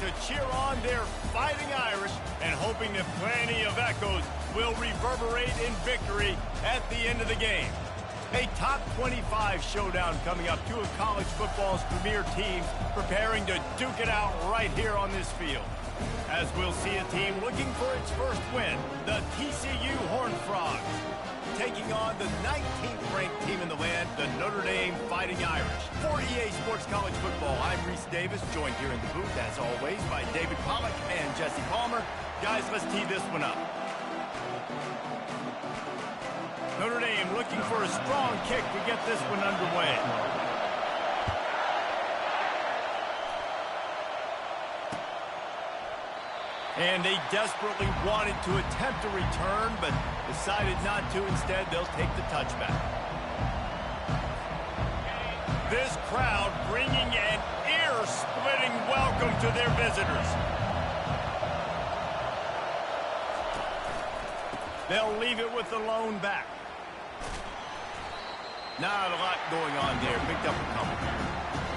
to cheer on their Fighting Irish and hoping that plenty of echoes will reverberate in victory at the end of the game. A top 25 showdown coming up. Two of college football's premier teams preparing to duke it out right here on this field. As we'll see a team looking for its first win, the TCU Horned Frogs, taking on the 19th ranked team in the land, the Notre Dame Fighting Irish. For EA Sports College Football, I'm Reese Davis, joined here in the booth, as always, by David Pollack and Jesse Palmer. Guys, let's tee this one up. Notre Dame looking for a strong kick to get this one underway. And they desperately wanted to attempt a return, but decided not to. Instead, they'll take the touchback. This crowd bringing an ear-splitting welcome to their visitors. They'll leave it with the lone back. Not a lot going on there. Picked up a couple.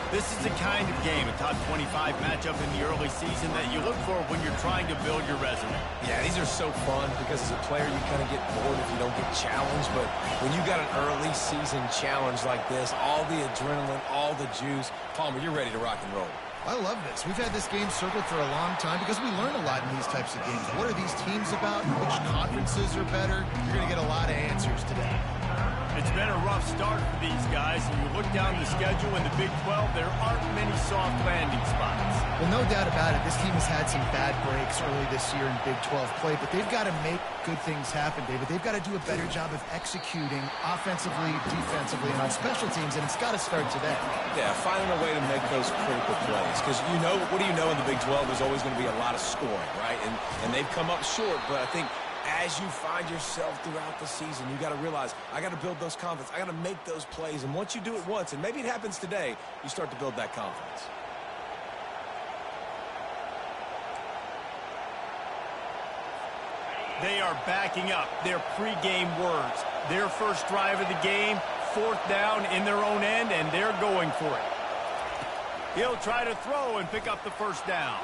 This is the kind of game, a top 25 matchup in the early season, that you look for when you're trying to build your resume. Yeah, these are so fun because as a player, you kind of get bored if you don't get challenged. But when you got an early season challenge like this, all the adrenaline, all the juice, Palmer, you're ready to rock and roll. I love this. We've had this game circled for a long time because we learn a lot in these types of games. What are these teams about? Which conferences are better? You're going to get a lot of answers today. It's been a rough start for these guys, and you look down the schedule in the Big 12, there aren't many soft landing spots. Well, no doubt about it. This team has had some bad breaks early this year in Big 12 play, but they've got to make good things happen, David. They've got to do a better job of executing offensively, defensively, and on special teams, and it's got to start today. Yeah, finding a way to make those critical plays. Because you know, what do you know in the Big 12? There's always going to be a lot of scoring, right? And they've come up short, but I think as you find yourself throughout the season, you got to realize, I got to build those confidence. I got to make those plays. And once you do it once, and maybe it happens today, you start to build that confidence. They are backing up their pregame words. Their first drive of the game, 4th down in their own end, and they're going for it. He'll try to throw and pick up the first down.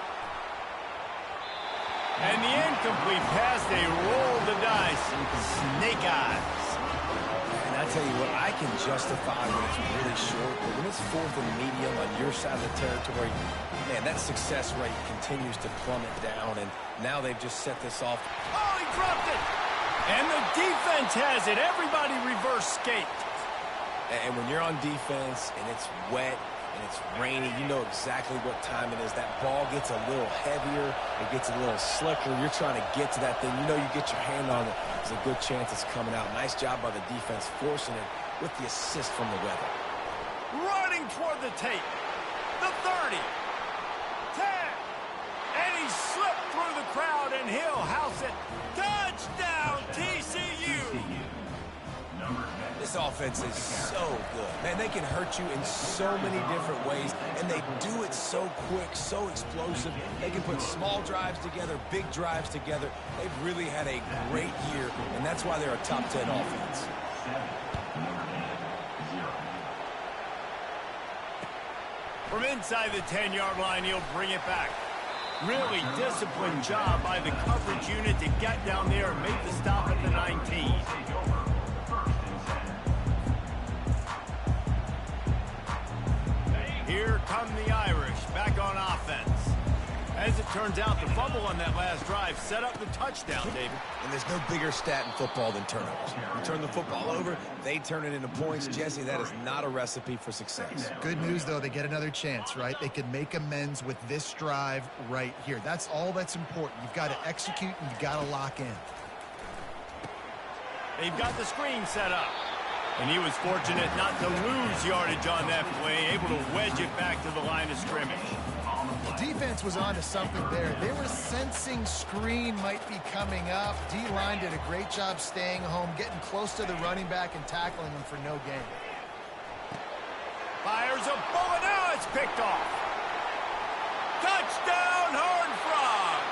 And the incomplete pass, they roll the dice. Snake eyes. And I tell you what, I can justify when it's really short, but when it's 4th and medium on your side of the territory, man, that success rate continues to plummet down, and now they've just set this off. Oh, he dropped it! And the defense has it. Everybody reverse skate. And when you're on defense and it's wet and it's rainy, you know exactly what time it is. That ball gets a little heavier. It gets a little slicker. You're trying to get to that thing. You know you get your hand on it. There's a good chance it's coming out. Nice job by the defense forcing it with the assist from the weather. Running toward the tape. The 30. 10. And he slipped through the crowd, and he'll house it. Touchdown, TCU. This offense is so good. Man, they can hurt you in so many different ways, and they do it so quick, so explosive. They can put small drives together, big drives together. They've really had a great year, and that's why they're a top 10 offense. From inside the 10-yard line, he'll bring it back. Really disciplined job by the coverage unit to get down there and make the stop at the 19. Here come the Irish back on offense. As it turns out, the fumble on that last drive set up the touchdown, David. And there's no bigger stat in football than turnovers. You turn the football over, they turn it into points. Jesse, that is not a recipe for success. Good news, though, they get another chance, right? They can make amends with this drive right here. That's all that's important. You've got to execute and you've got to lock in. They've got the screen set up. And he was fortunate not to lose yardage on that play, able to wedge it back to the line of scrimmage. The defense was on to something there. They were sensing screen might be coming up. D-line did a great job staying home, getting close to the running back and tackling him for no gain. Fires a bullet. Now it's picked off. Touchdown, Horned Frogs.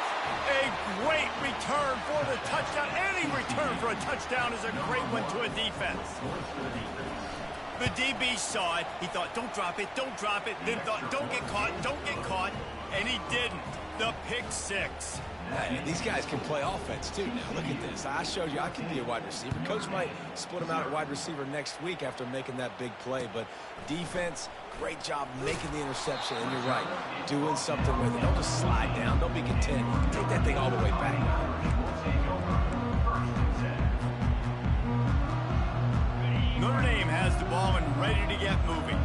A great return for the touchdown. Any return for a touchdown is a great one to a defense. The DB saw it. He thought, don't drop it, don't drop it. Then thought, don't get caught, don't get caught. And he didn't. The pick six. Hey, these guys can play offense, too. Now, look at this. I showed you I can be a wide receiver. Coach might split him out at wide receiver next week after making that big play. But defense, great job making the interception. And you're right, doing something with it. Don't just slide down. Don't be content. Take that thing all the way back. Notre Dame has the ball and ready to get moving.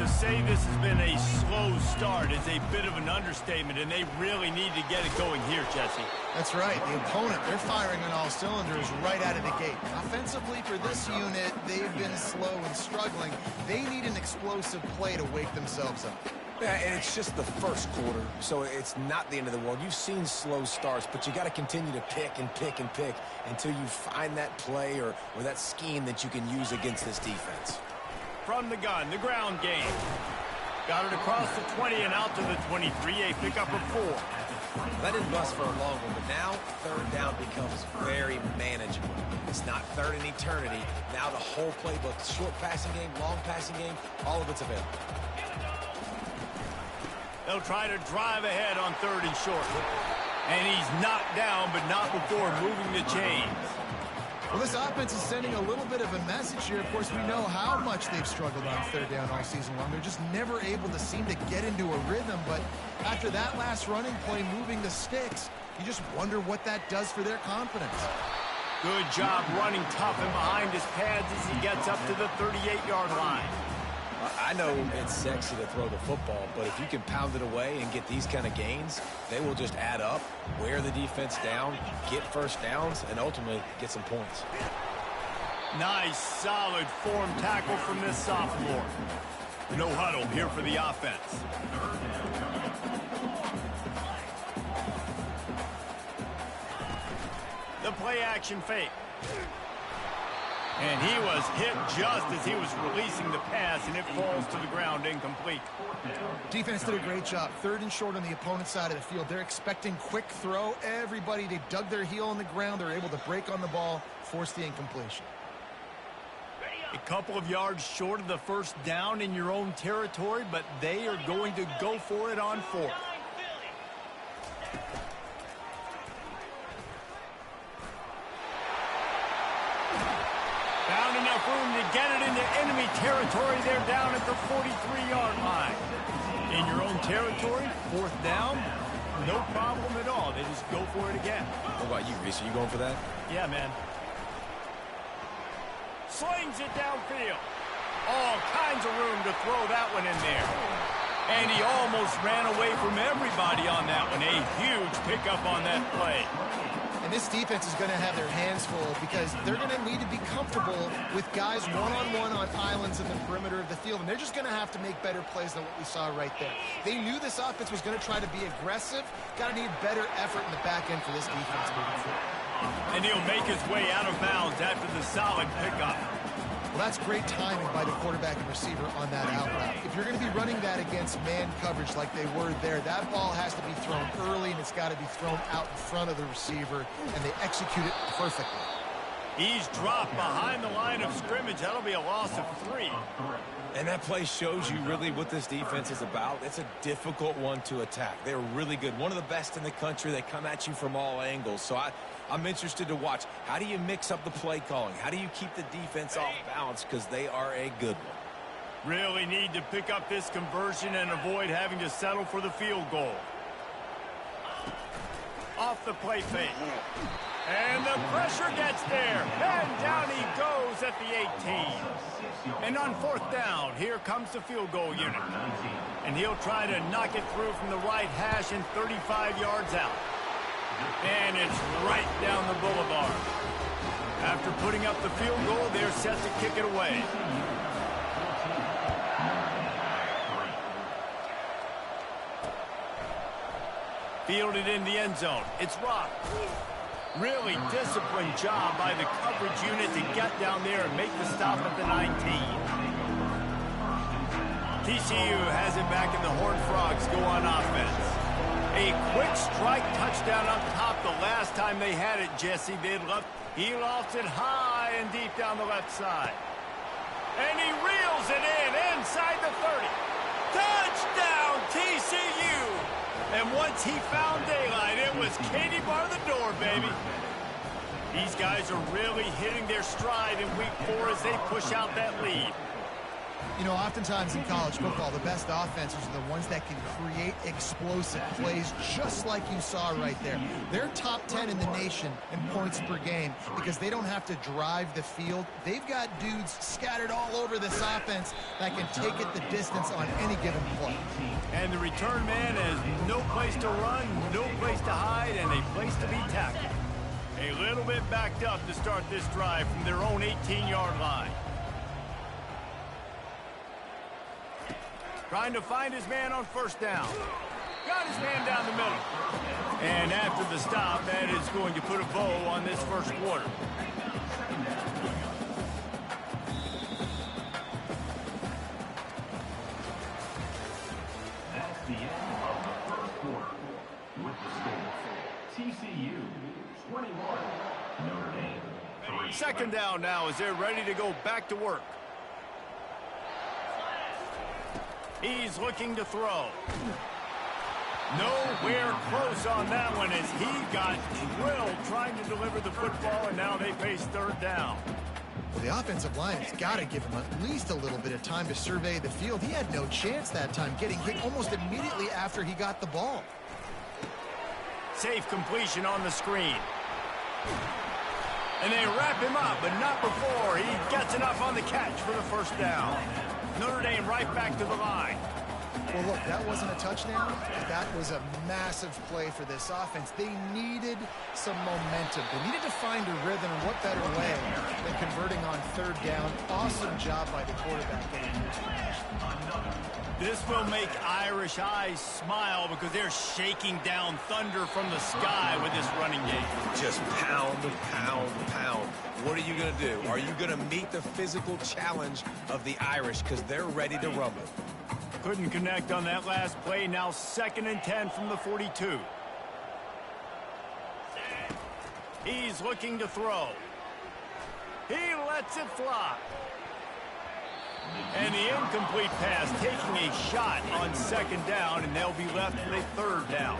To say this has been a slow start is a bit of an understatement, and they really need to get it going here, Jesse. That's right. The opponent, they're firing on all cylinders right out of the gate. Offensively, for this unit, they've been slow and struggling. They need an explosive play to wake themselves up. Yeah, and it's just the first quarter, so it's not the end of the world. You've seen slow starts, but you got to continue to pick and pick and pick until you find that play or that scheme that you can use against this defense. From the gun, the ground game. Got it across the 20 and out to the 23, a pickup of 4. That didn't bust for a long one, but now third down becomes very manageable. It's not third in eternity. Now the whole playbook, short passing game, long passing game, all of it's available. They'll try to drive ahead on 3rd and short. And he's knocked down, but not before moving the chains. Well, this offense is sending a little bit of a message here. Of course, we know how much they've struggled on 3rd down all season long. They're just never able to seem to get into a rhythm. But after that last running play, moving the sticks, you just wonder what that does for their confidence. Good job running tough and behind his pads as he gets up to the 38-yard line. I know it's sexy to throw the football, but if you can pound it away and get these kind of gains, they will just add up, wear the defense down, get first downs, and ultimately get some points. Nice, solid form tackle from this sophomore. No huddle here for the offense. The play action fake. And he was hit just as he was releasing the pass, and it falls to the ground incomplete. Defense did a great job. 3rd and short on the opponent's side of the field. They're expecting quick throw. Everybody, they dug their heel on the ground. They're able to break on the ball, force the incompletion. A couple of yards short of the first down in your own territory, but they are going to go for it on 4th. Found enough room to get it into enemy territory. They're down at the 43-yard line. In your own territory, 4th down, no problem at all. They just go for it again. What about you, Reese? Are you going for that? Yeah, man. Slings it downfield. All kinds of room to throw that one in there. And he almost ran away from everybody on that one. A huge pickup on that play. And this defense is going to have their hands full because they're going to need to be comfortable with guys one-on-one on islands in the perimeter of the field. And they're just going to have to make better plays than what we saw right there. They knew this offense was going to try to be aggressive. Got to need better effort in the back end for this defense moving forward. And he'll make his way out of bounds after the solid pickup. Well, that's great timing by the quarterback and receiver on that out route. If you're going to be running that against man coverage like they were there, that ball has to be thrown early, and it's got to be thrown out in front of the receiver, and they execute it perfectly. He's dropped behind the line of scrimmage. That'll be a loss of 3. And that play shows you really what this defense is about. It's a difficult one to attack. They're really good. One of the best in the country. They come at you from all angles. So I'm interested to watch. How do you mix up the play calling? How do you keep the defense off balance? Because they are a good one. Really need to pick up this conversion and avoid having to settle for the field goal. Off the play fake. And the pressure gets there. And down he goes at the 18. And on 4th down, here comes the field goal unit. And he'll try to knock it through from the right hash and 35 yards out. And it's right down the boulevard. After putting up the field goal, they're set to kick it away. Fielded in the end zone. It's Rock. Really disciplined job by the coverage unit to get down there and make the stop at the 19. TCU has it back and the Horned Frogs go on offense. A quick strike touchdown up top. The last time they had it, Jesse, he lost it high and deep down the left side. And he reels it in inside the 30. Touchdown, TCU! And once he found daylight, it was Katie bar the door, baby. These guys are really hitting their stride in week 4 as they push out that lead. You know, oftentimes in college football, the best offenses are the ones that can create explosive plays just like you saw right there. They're top 10 in the nation in points per game because they don't have to drive the field. They've got dudes scattered all over this offense that can take it the distance on any given play. And the return man has no place to run, no place to hide, and a place to be tackled. A little bit backed up to start this drive from their own 18-yard line. Trying to find his man on first down. Got his man down the middle. And after the stop, that is going to put a bow on this first quarter. That's the end of the first quarter. With the score, TCU 21, Notre Dame 3. Second down now as they're ready to go back to work. He's looking to throw. Nowhere close on that one as he got drilled trying to deliver the football, and now they face third down. Well, the offensive line has got to give him at least a little bit of time to survey the field. He had no chance that time, getting hit almost immediately after he got the ball. Safe completion on the screen. And they wrap him up, but not before he gets enough on the catch for the first down. Notre Dame right back to the line. Well, look, that wasn't a touchdown. That was a massive play for this offense. They needed some momentum. They needed to find a rhythm, and what better way than converting on third down. Awesome job by the quarterback getting his finish. This will make Irish eyes smile because they're shaking down thunder from the sky with this running game. Just pound, pound, pound. What are you going to do? Are you going to meet the physical challenge of the Irish because they're ready to rumble? Couldn't connect on that last play. Now 2nd and 10 from the 42. He's looking to throw. He lets it fly. And the incomplete pass taking a shot on 2nd down, and they'll be left with a 3rd down.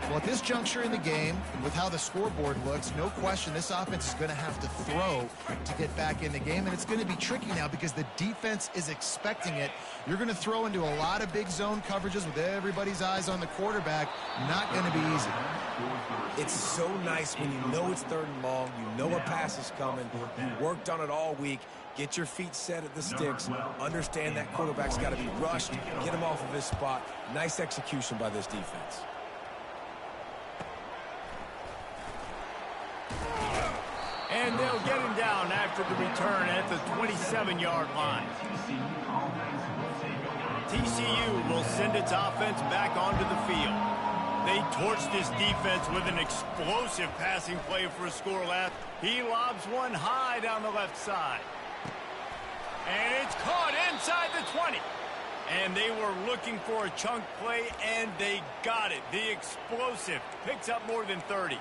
Well, at this juncture in the game, with how the scoreboard looks, no question this offense is going to have to throw to get back in the game, and it's going to be tricky now because the defense is expecting it. You're going to throw into a lot of big zone coverages with everybody's eyes on the quarterback. Not going to be easy. It's so nice when you know it's 3rd and long, you know a pass is coming, you worked on it all week, get your feet set at the sticks, understand that quarterback's got to be rushed, get him off of his spot. Nice execution by this defense. And they'll get him down after the return at the 27-yard line. TCU will send its offense back onto the field. They torched this defense with an explosive passing play for a score left. He lobs one high down the left side. And it's caught inside the 20. And they were looking for a chunk play, and they got it. The explosive picks up more than 30.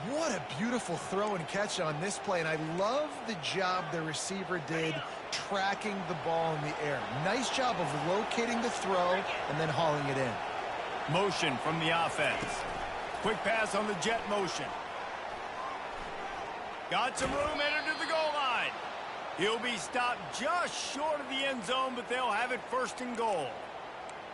What a beautiful throw and catch on this play, and I love the job the receiver did tracking the ball in the air. Nice job of locating the throw and then hauling it in. Motion from the offense. Quick pass on the jet motion. Got some room, entered to the goal line. He'll be stopped just short of the end zone, but they'll have it 1st and goal.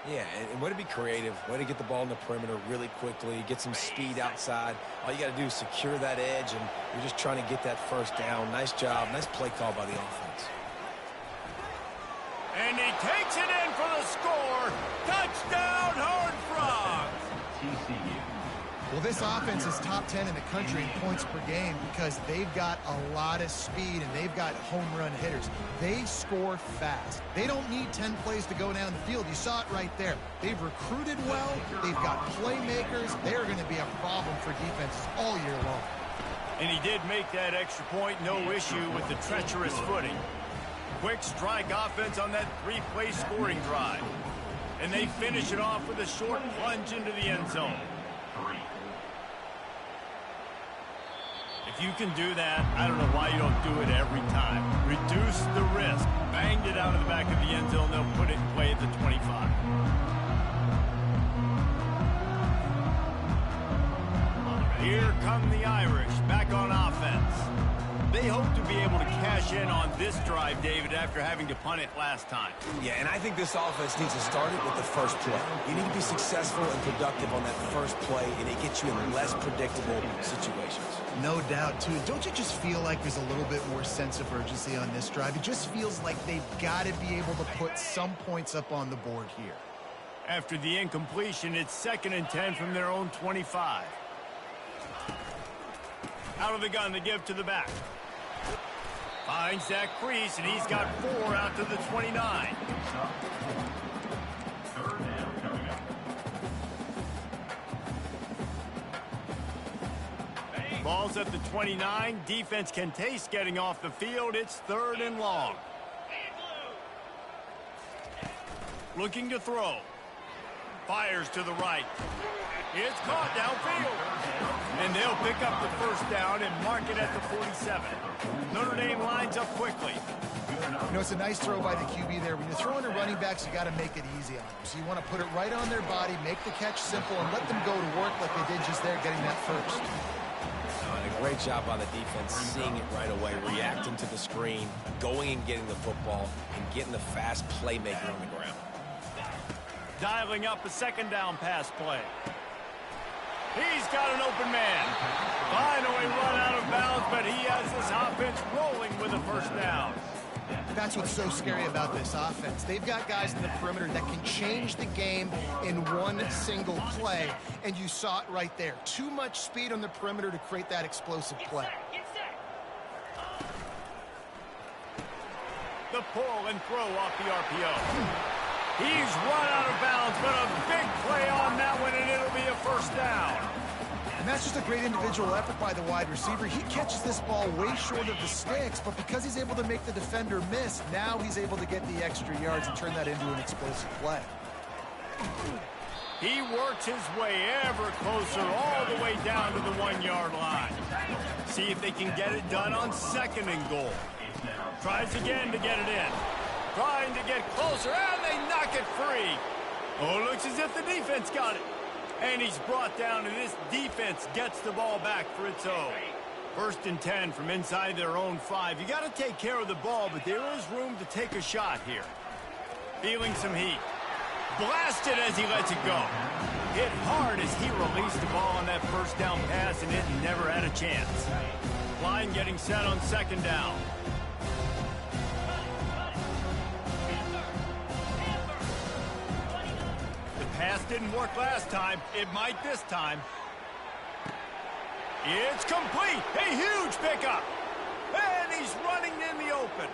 Yeah, and way to be creative, way to get the ball in the perimeter really quickly, get some speed outside. All you got to do is secure that edge, and you're just trying to get that 1st down. Nice job, nice play call by the offense. And he takes it in for the score. Touchdown, Horned Frogs! TCU. Well, this offense is top 10 in the country in points per game because they've got a lot of speed and they've got home run hitters. They score fast. They don't need 10 plays to go down the field. You saw it right there. They've recruited well. They've got playmakers. They're going to be a problem for defenses all year long. And he did make that extra point. No issue with the treacherous footing. Quick strike offense on that 3-play scoring drive. And they finish it off with a short plunge into the end zone. If If you can do that, I don't know why you don't do it every time. Reduce the risk. Banged it out of the back of the end zone. They'll put it in play at the 25. Here come the Irish back on offense. They hope to be able to cash in on this drive, David, after having to punt it last time. Yeah, and I think this offense needs to start it with the first play. You need to be successful and productive on that first play, and it gets you in less predictable situations. No doubt, too. Don't you just feel like there's a little bit more sense of urgency on this drive? It just feels like they've got to be able to put some points up on the board here. After the incompletion, it's 2nd and 10 from their own 25. Out of the gun, they give to the back. Finds that crease, and he's got 4 out to the 29. Third down coming up. Ball's at the 29. Defense can taste getting off the field. It's 3rd and long. Looking to throw. Fires to the right. It's caught downfield. And they'll pick up the first down and mark it at the 47. Notre Dame lines up quickly. You know, it's a nice throw by the QB there. When you're throwing to running backs, you got to make it easy on them. So you want to put it right on their body, make the catch simple, and let them go to work like they did just there, getting that first. A great job by the defense, seeing it right away, reacting to the screen, going and getting the football, and getting the fast playmaker on the ground. Dialing up a 2nd down pass play. He's got an open man. Finally run out of bounds, but he has this offense rolling with a first down. That's what's so scary about this offense. They've got guys in the perimeter that can change the game in one single play, and you saw it right there. Too much speed on the perimeter to create that explosive play. The pull and throw off the RPO. He's run out of bounds, but a big play on that one, and it'll be a first down. And that's just a great individual effort by the wide receiver. He catches this ball way short of the sticks, but because he's able to make the defender miss, now he's able to get the extra yards and turn that into an explosive play. He works his way ever closer all the way down to the 1-yard line. See if they can get it done on 2nd and goal. Tries again to get it in. Trying to get closer, and they knock it free. Oh, looks as if the defense got it. And he's brought down, and this defense gets the ball back for its own. 1st and 10 from inside their own 5. You got to take care of the ball, but there is room to take a shot here. Feeling some heat. Blasted as he lets it go. Hit hard as he released the ball on that first down pass, and it never had a chance. Line getting set on 2nd down. Pass didn't work last time. It might this time. It's complete. A huge pickup. And he's running in the open.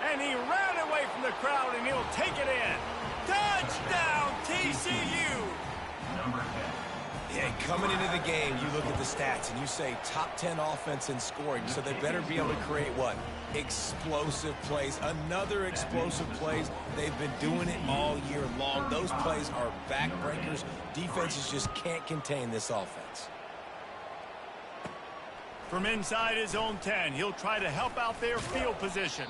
And he ran away from the crowd, and he'll take it in. Touchdown, TCU. Number 10. Yeah, coming into the game, you look at the stats, and you say top 10 offense in scoring, so they better be able to create what? Explosive plays. Another explosive plays. They've been doing it all year long. Those plays are backbreakers. Defenses just can't contain this offense. From inside his own 10, he'll try to help out their field position.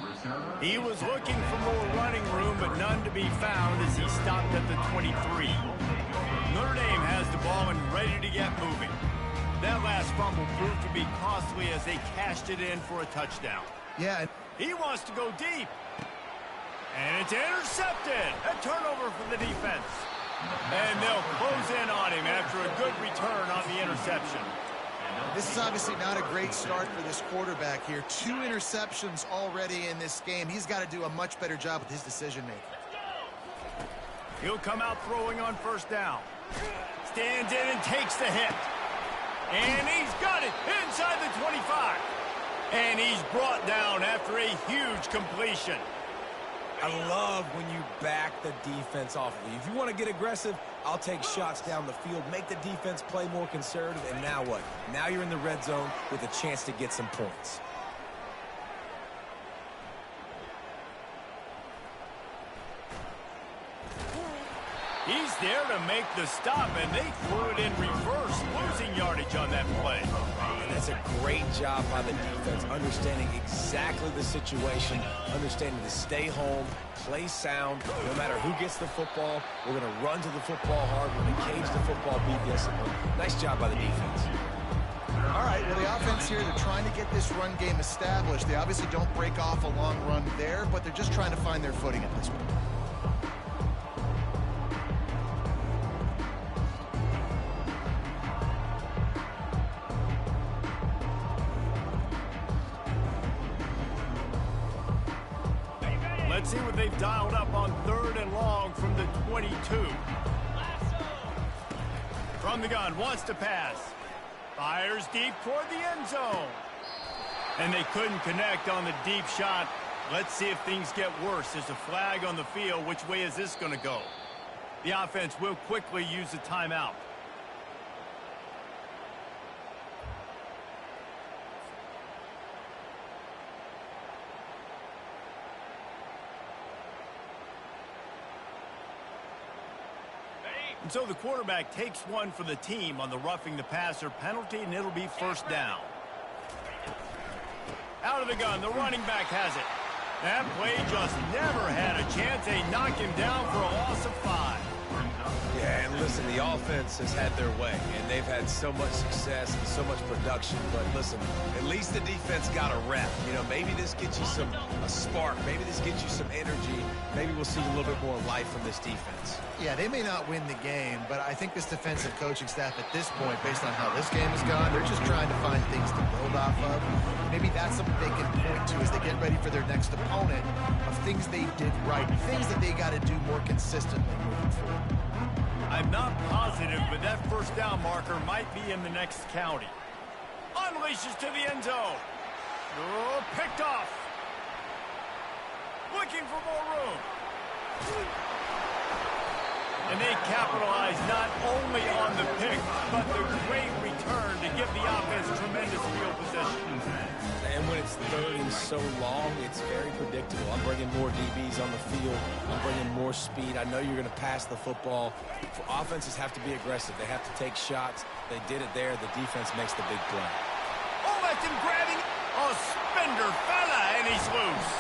He was looking for more running room, but none to be found as he stopped at the 23. Notre Dame has the ball and ready to get moving. That last fumble proved to be costly as they cashed it in for a touchdown. Yeah. He wants to go deep. And it's intercepted. A turnover for the defense. And they'll close in on him after a good return on the interception. This is obviously not a great start for this quarterback here. 2 interceptions already in this game. He's got to do a much better job with his decision-making. He'll come out throwing on 1st down. Stands in and takes the hit. And he's got it inside the 25. And he's brought down after a huge completion. I love when you back the defense off of you. If you want to get aggressive, I'll take shots down the field, make the defense play more conservative, and now what? Now you're in the red zone with a chance to get some points. He's there to make the stop, and they threw it in reverse, losing yardage on that play. And That's a great job by the defense, understanding exactly the situation, understanding to stay home, play sound. No matter who gets the football, we're going to run to the football hard. We're going to cage the football, be disciplined. Nice job by the defense. All right, well, the offense here, they're trying to get this run game established. They obviously don't break off a long run there, but they're just trying to find their footing at this point. Let's see what they've dialed up on 3rd and long from the 22. From the gun, wants to pass. Fires deep toward the end zone. And they couldn't connect on the deep shot. Let's see if things get worse. There's a flag on the field. Which way is this going to go? The offense will quickly use a timeout. And so the quarterback takes one for the team on the roughing the passer penalty, and it'll be 1st down. Out of the gun, the running back has it. That play just never had a chance. They knock him down for a loss of 5. Yeah, and listen, the offense has had their way, and they've had so much success and so much production. But listen, at least the defense got a rep. You know, maybe this gets you a spark. Maybe this gets you some energy. Maybe we'll see a little bit more life from this defense. Yeah, they may not win the game, but I think this defensive coaching staff at this point, based on how this game has gone, they're just trying to find things to build off of. Maybe that's something they can point to as they get ready for their next opponent, of things they did right, things that they got to do more consistently moving forward. I'm not positive, but that 1st down marker might be in the next county. Unleashes to the end zone. Oh, picked off. Looking for more room. And they capitalize not only on the pick, but the great return to give the offense tremendous field position. And when it's 3rd and so long, it's very predictable. I'm bringing more DBs on the field. I'm bringing more speed. I know you're going to pass the football. Offenses have to be aggressive. They have to take shots. They did it there. The defense makes the big play. Oh, that's him grabbing a spender fella, and he's loose.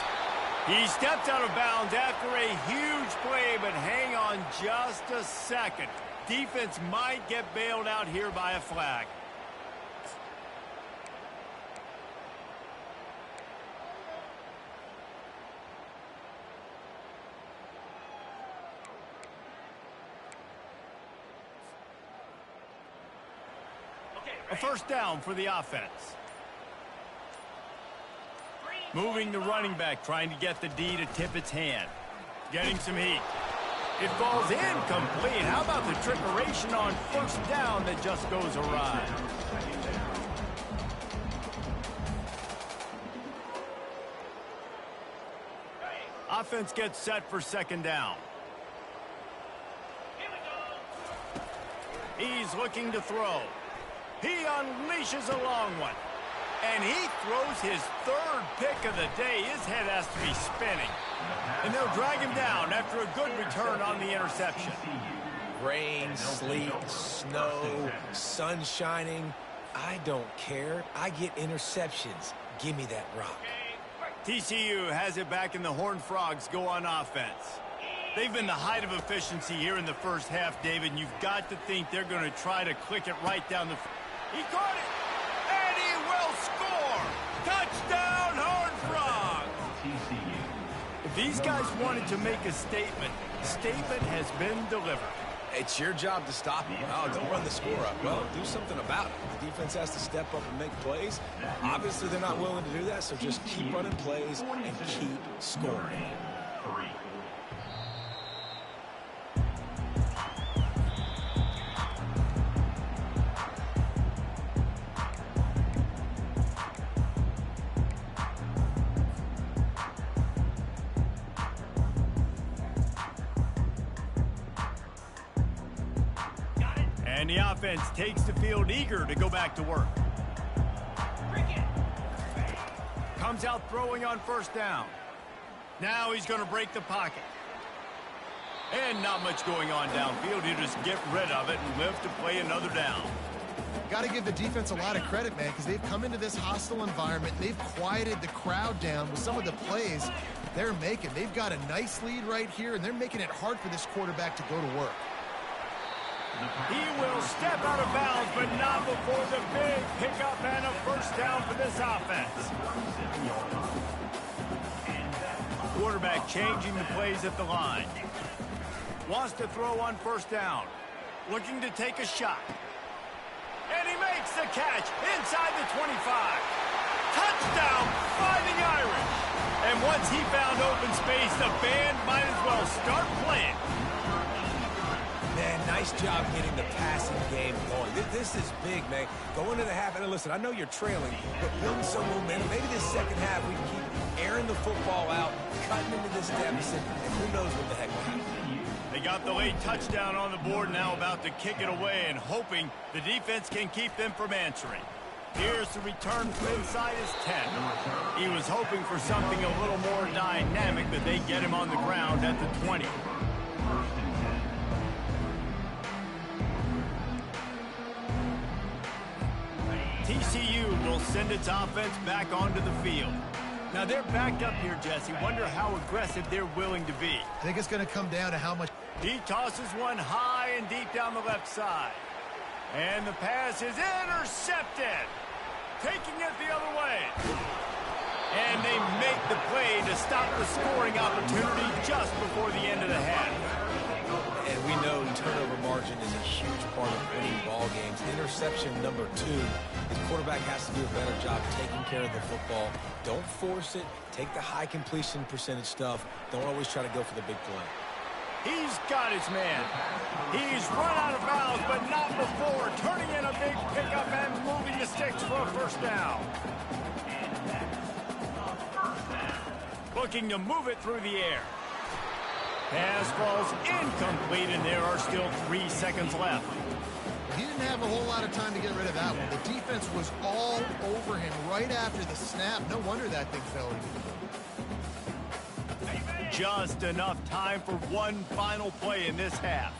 He stepped out of bounds after a huge play, but hang on just a second. Defense might get bailed out here by a flag. A 1st down for the offense. Moving the running back, trying to get the D to tip its hand. Getting some heat. It falls incomplete. How about the trickeration on 1st down that just goes awry? Offense gets set for 2nd down. He's looking to throw. He unleashes a long one. And he throws his 3rd pick of the day. His head has to be spinning. And they'll drag him down after a good return on the interception. Rain, sleet, snow, sun shining. I don't care. I get interceptions. Give me that rock. TCU has it back, and the Horned Frogs go on offense. They've been the height of efficiency here in the 1st half, David, and you've got to think they're going to try to click it right down the... He caught it, and he will score! Touchdown, Horned Frogs! If these guys wanted to make a statement, the statement has been delivered. It's your job to stop him. Oh, don't run the score up. Well, do something about it. The defense has to step up and make plays. Obviously, they're not willing to do that, so just keep running plays and keep scoring. And the offense takes the field eager to go back to work. Comes out throwing on 1st down. Now he's going to break the pocket. And not much going on downfield. He'll just get rid of it and live to play another down. Got to give the defense a lot of credit, man, because they've come into this hostile environment. They've quieted the crowd down with some of the plays they're making. They've got a nice lead right here, and they're making it hard for this quarterback to go to work. He will step out of bounds, but not before the big pickup and a first down for this offense. Quarterback changing the plays at the line. Wants to throw on first down. Looking to take a shot. And he makes the catch inside the 25. Touchdown, Fighting Irish. And once he found open space, the band might as well start playing. Man, nice job getting the passing game going. This is big, man. Go into the half, and listen, I know you're trailing, but building some momentum. Maybe this second half we can keep airing the football out, cutting into this deficit, and who knows what the heck will happen. They got the late touchdown on the board, now about to kick it away and hoping the defense can keep them from answering. Here's the return from inside his 10. He was hoping for something a little more dynamic, but they get him on the ground at the 20. TCU will send its offense back onto the field. Now they're backed up here, Jesse. Wonder how aggressive they're willing to be. I think it's going to come down to how much. He tosses one high and deep down the left side. And the pass is intercepted. Taking it the other way. And they make the play to stop the scoring opportunity just before the end of the half. And we know turnover margin is a huge part of winning ball games. Interception number 2. His quarterback has to do a better job taking care of the football. Don't force it. Take the high completion percentage stuff. Don't always try to go for the big play. He's got his man. He's run out of bounds, but not before turning in a big pickup and moving the sticks for a first down. Looking to move it through the air. Pass falls incomplete, and there are still 3 seconds left. He didn't have a whole lot of time to get rid of that one. The defense was all over him right after the snap. No wonder that thing fell into the boot. Just enough time for one final play in this half.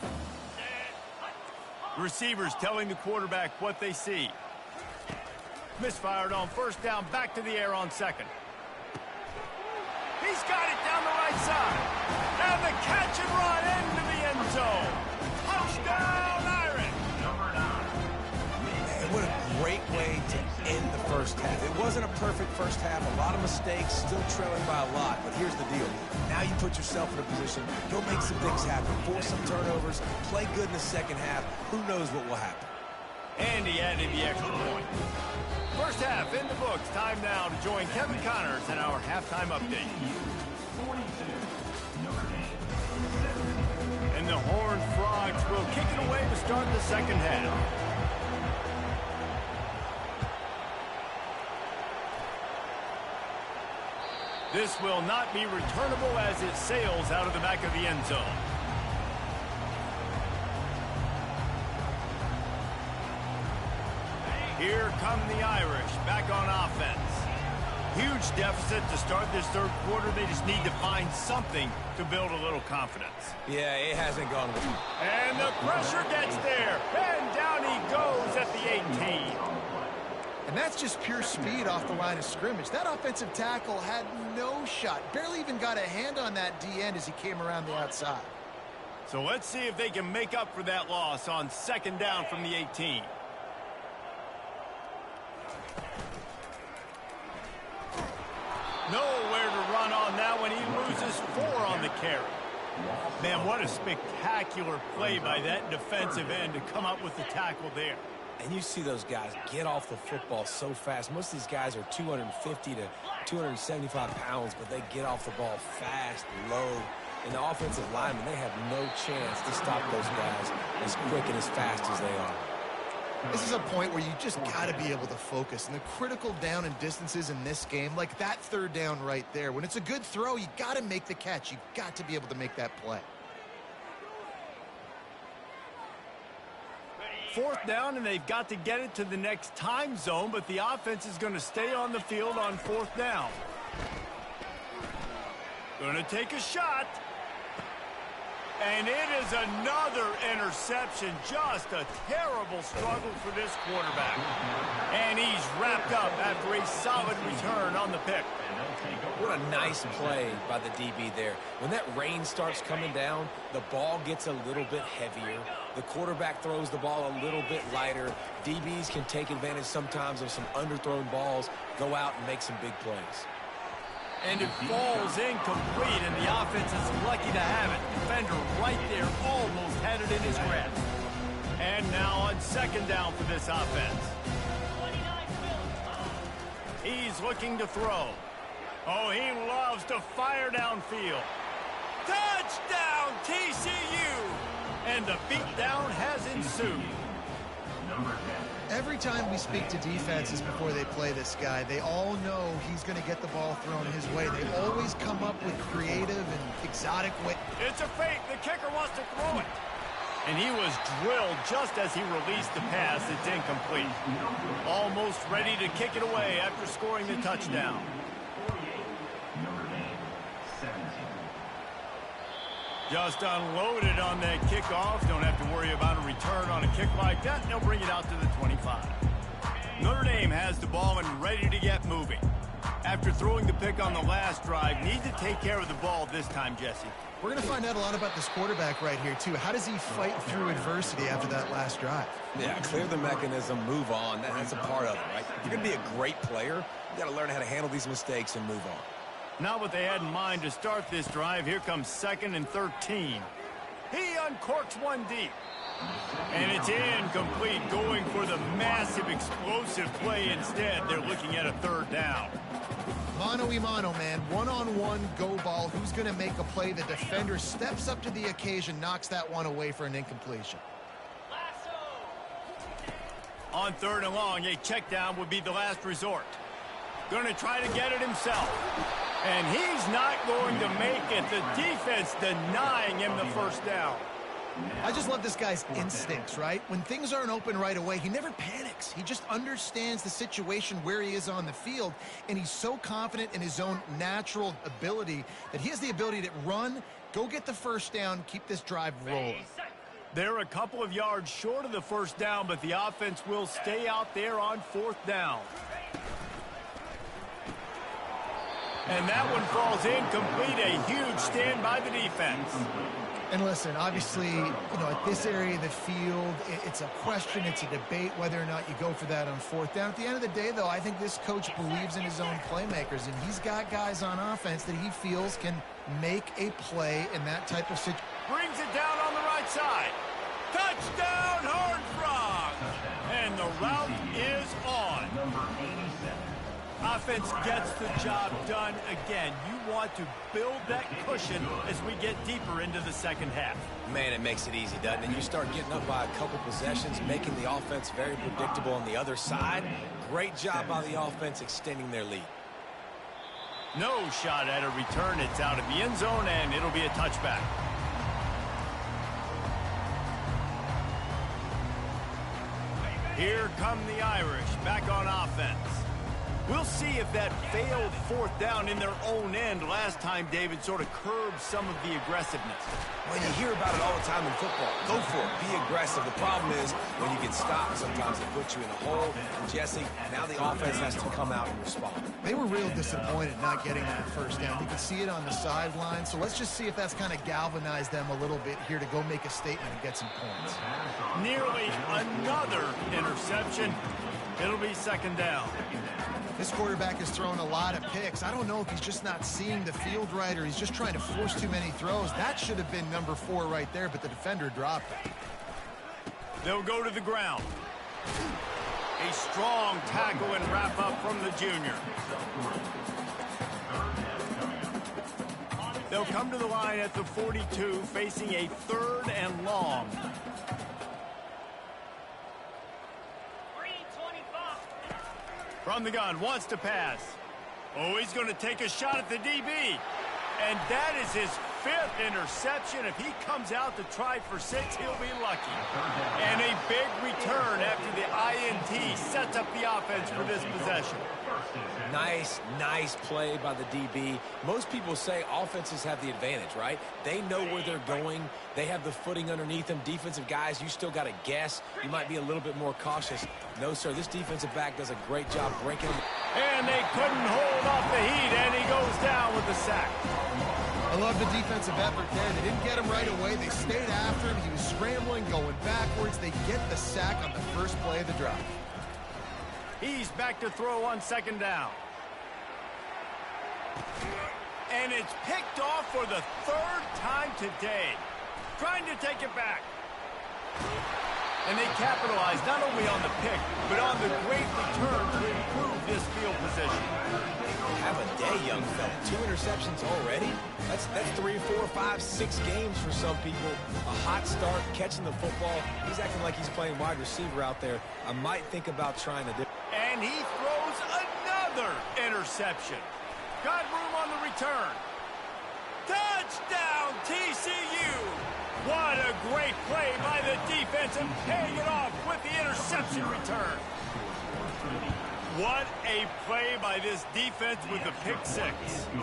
Receivers telling the quarterback what they see. Misfired on first down, back to the air on second. He's got it down the right side. And the catch and run into the end zone. Touchdown, Irish. Man, what a great way to end the first half. It wasn't a perfect first half. A lot of mistakes, still trailing by a lot. But here's the deal. Now you put yourself in a position. Go make some things happen. Force some turnovers. Play good in the second half. Who knows what will happen. And he added the extra point. First half in the books. Time now to join Kevin Connors in our halftime update. And the Horned Frogs will kick it away to start the second half. This will not be returnable as it sails out of the back of the end zone. Here come the Irish back on offense. Huge deficit to start this third quarter. They just need to find something to build a little confidence. Yeah, it hasn't gone well. And the pressure gets there. And down he goes at the 18. And that's just pure speed off the line of scrimmage. That offensive tackle had no shot. Barely even got a hand on that D-end as he came around the outside. So let's see if they can make up for that loss on second down from the 18. Nowhere to run on that one. He loses 4 on the carry. Man, what a spectacular play by that defensive end to come up with the tackle there. And you see those guys get off the football so fast. Most of these guys are 250 to 275 pounds, but they get off the ball fast, low. And the offensive linemen, they have no chance to stop those guys as quick and as fast as they are. This is a point where you just got to be able to focus. And the critical down and distances in this game, like that third down right there, when it's a good throw, you got to make the catch. You've got to be able to make that play. Fourth down, and they've got to get it to the next time zone, but the offense is going to stay on the field on fourth down. Going to take a shot. And it is another interception. Just a terrible struggle for this quarterback. And he's wrapped up after a solid return on the pick. What a nice play by the DB there. When that rain starts coming down, the ball gets a little bit heavier. The quarterback throws the ball a little bit lighter. DBs can take advantage sometimes of some underthrown balls, go out and make some big plays. And it falls incomplete, and the offense is lucky to have it. Defender right there almost had it in his grasp. And now on second down for this offense. He's looking to throw. Oh, he loves to fire downfield. Touchdown, TCU! And the beatdown has ensued. Every time we speak to defenses before they play this guy, they all know he's going to get the ball thrown his way. They always come up with creative and exotic ways. It's a fake. The kicker wants to throw it. And he was drilled just as he released the pass. It's incomplete. Almost ready to kick it away after scoring the touchdown. Just unloaded on that kickoff. Don't have to worry about a return on a kick like that. They'll bring it out to the 25. Notre Dame has the ball and ready to get moving. After throwing the pick on the last drive, need to take care of the ball this time, Jesse. We're going to find out a lot about this quarterback right here, too. How does he fight through adversity after that last drive? Yeah, clear the mechanism, move on. That's a part of it, right? If you're going to be a great player, you got to learn how to handle these mistakes and move on. Not what they had in mind to start this drive. Here comes 2nd and 13. He uncorks one deep. And it's incomplete, going for the massive explosive play instead. They're looking at a 3rd down. Mano-a-mano, man. One-on-one go ball. Who's going to make a play? The defender steps up to the occasion, knocks that one away for an incompletion. On 3rd and long, a check down would be the last resort. Going to try to get it himself. And he's not going to make it. The defense denying him the 1st down. I just love this guy's instincts, right? When things aren't open right away, he never panics. He just understands the situation where he is on the field, and he's so confident in his own natural ability that he has the ability to run, go get the 1st down, keep this drive rolling. They're a couple of yards short of the 1st down, but the offense will stay out there on 4th down. And that one falls incomplete. A huge stand by the defense. And listen, obviously, at this area of the field, it's a question, it's a debate whether or not you go for that on 4th down. At the end of the day, though, I think this coach believes in his own playmakers, and he's got guys on offense that he feels can make a play in that type of situation. Brings it down on the right side. Touchdown, Horned Frog! And the route is on. Offense gets the job done again. You want to build that cushion as we get deeper into the 2nd half. Man, it makes it easy, doesn't it? You start getting up by a couple possessions, making the offense very predictable on the other side. Great job by the offense extending their lead. No shot at a return. It's out of the end zone, and it'll be a touchback. Here come the Irish back on offense. We'll see if that failed 4th down in their own end last time, David, sort of curbed some of the aggressiveness. Well, you hear about it all the time in football. Go for it. Be aggressive. The problem is when you get stopped, sometimes it puts you in a hole. And Jesse, now the offense has to come out and respond. They were real disappointed not getting that 1st down. You can see it on the sideline. So let's just see if that's kind of galvanized them a little bit here to go make a statement and get some points. Nearly another interception. It'll be 2nd down. This quarterback has thrown a lot of picks. I don't know if he's just not seeing the field right or he's just trying to force too many throws. That should have been number 4 right there, but the defender dropped it. They'll go to the ground. A strong tackle and wrap up from the junior. They'll come to the line at the 42, facing a 3rd and long. From the gun, wants to pass. Oh, he's going to take a shot at the DB. And that is his 5th interception. If he comes out to try for 6, he'll be lucky. And a big return after the INT sets up the offense for this possession. Nice play by the DB. Most people say offenses have the advantage, right? They know where they're going. They have the footing underneath them. Defensive guys, you still got to guess. You might be a little bit more cautious. No, sir, this defensive back does a great job breaking them. And they couldn't hold off the heat, and he goes down with the sack. I love the defensive effort there. They didn't get him right away. They stayed after him. He was scrambling, going backwards. They get the sack on the first play of the drive. He's back to throw on second down. And it's picked off for the third time today. Trying to take it back. And they capitalize not only on the pick, but on the great return to improve this field position. Have a day, young fella. 2 interceptions already? That's 3, 4, 5, 6 games for some people. A hot start, catching the football. He's acting like he's playing wide receiver out there. I might think about trying to do. And he throws another interception. Got room on the return. Touchdown, TCU! What a great play by the defense and paying it off with the interception return. What a play by this defense with the pick six.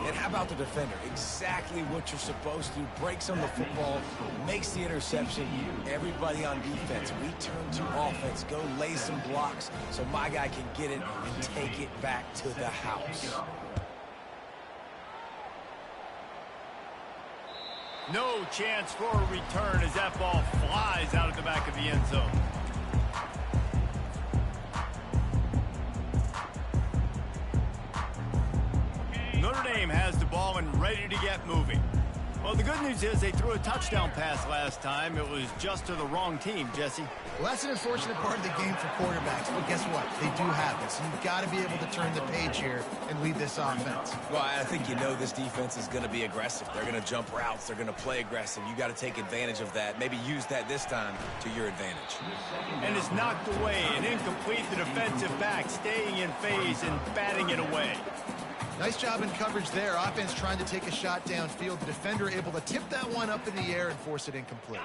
And how about the defender? Exactly what you're supposed to. Breaks on the football, makes the interception. Everybody on defense, we turn to offense. Go lay some blocks so my guy can get it and take it back to the house. No chance for a return as that ball flies out of the back of the end zone. Notre Dame has the ball and ready to get moving. Well, the good news is they threw a touchdown pass last time. It was just to the wrong team, Jesse. Well, that's an unfortunate part of the game for quarterbacks, but guess what? They do have it, so you've got to be able to turn the page here and lead this offense. Well, I think you know this defense is going to be aggressive. They're going to jump routes. They're going to play aggressive. You got to take advantage of that. Maybe use that this time to your advantage. And it's knocked away and incomplete. The defensive back staying in phase and batting it away. Nice job in coverage there. Offense trying to take a shot downfield. The defender able to tip that one up in the air and force it incomplete.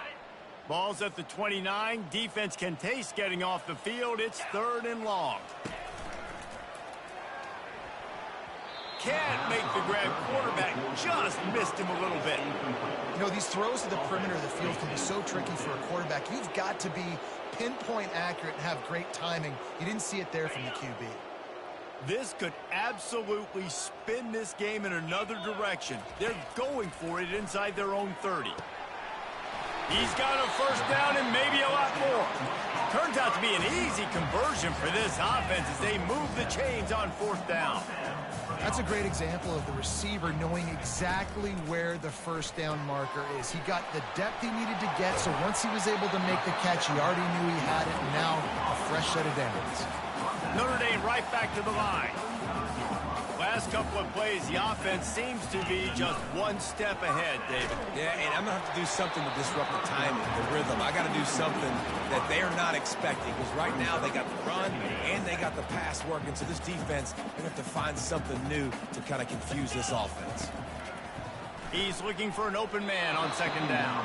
Ball's at the 29. Defense can taste getting off the field. It's 3rd and long. Can't make the grab. Quarterback just missed him a little bit. You know, these throws to the perimeter of the field can be so tricky for a quarterback. You've got to be pinpoint accurate and have great timing. You didn't see it there from the QB. This could absolutely spin this game in another direction. They're going for it inside their own 30. He's got a first down and maybe a lot more. Turns out to be an easy conversion for this offense as they move the chains on 4th down. That's a great example of the receiver knowing exactly where the first down marker is. He got the depth he needed to get, so once he was able to make the catch, he already knew he had it, and now a fresh set of downs. Notre Dame right back to the line. Last couple of plays, the offense seems to be just one step ahead, David. Yeah, and I'm going to have to do something to disrupt the timing, the rhythm. I got to do something that they're not expecting, because right now they got the run and they got the pass working. So this defense, they're going to have to find something new to kind of confuse this offense. He's looking for an open man on 2nd down.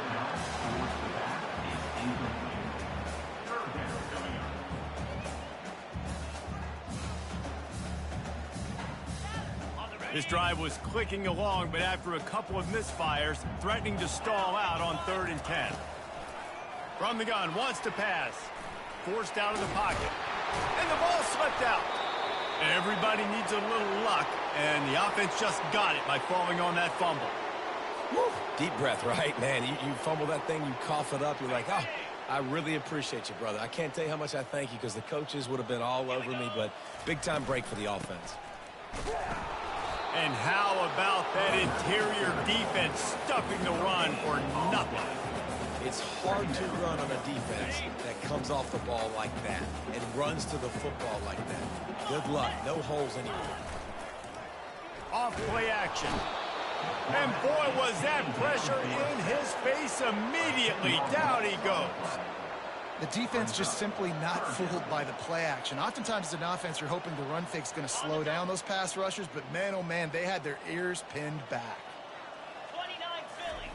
This drive was clicking along, but after a couple of misfires, threatening to stall out on 3rd and 10. From the gun, wants to pass. Forced out of the pocket. And the ball slipped out. Everybody needs a little luck, and the offense just got it by falling on that fumble. Woo. Deep breath, right? Man, you fumble that thing, you cough it up, you're like, oh, I really appreciate you, brother. I can't tell you how much I thank you, because the coaches would have been all over me, but big-time break for the offense. And how about that interior defense stuffing the run for nothing? It's hard to run on a defense that comes off the ball like that and runs to the football like that. Good luck. No holes anywhere. Off play action. And boy, was that pressure in his face immediately. Down he goes. The defense just simply not fooled by the play action. Oftentimes as an offense, you're hoping the run fake's going to slow down those pass rushers, but man, oh man, they had their ears pinned back. 29 Philly.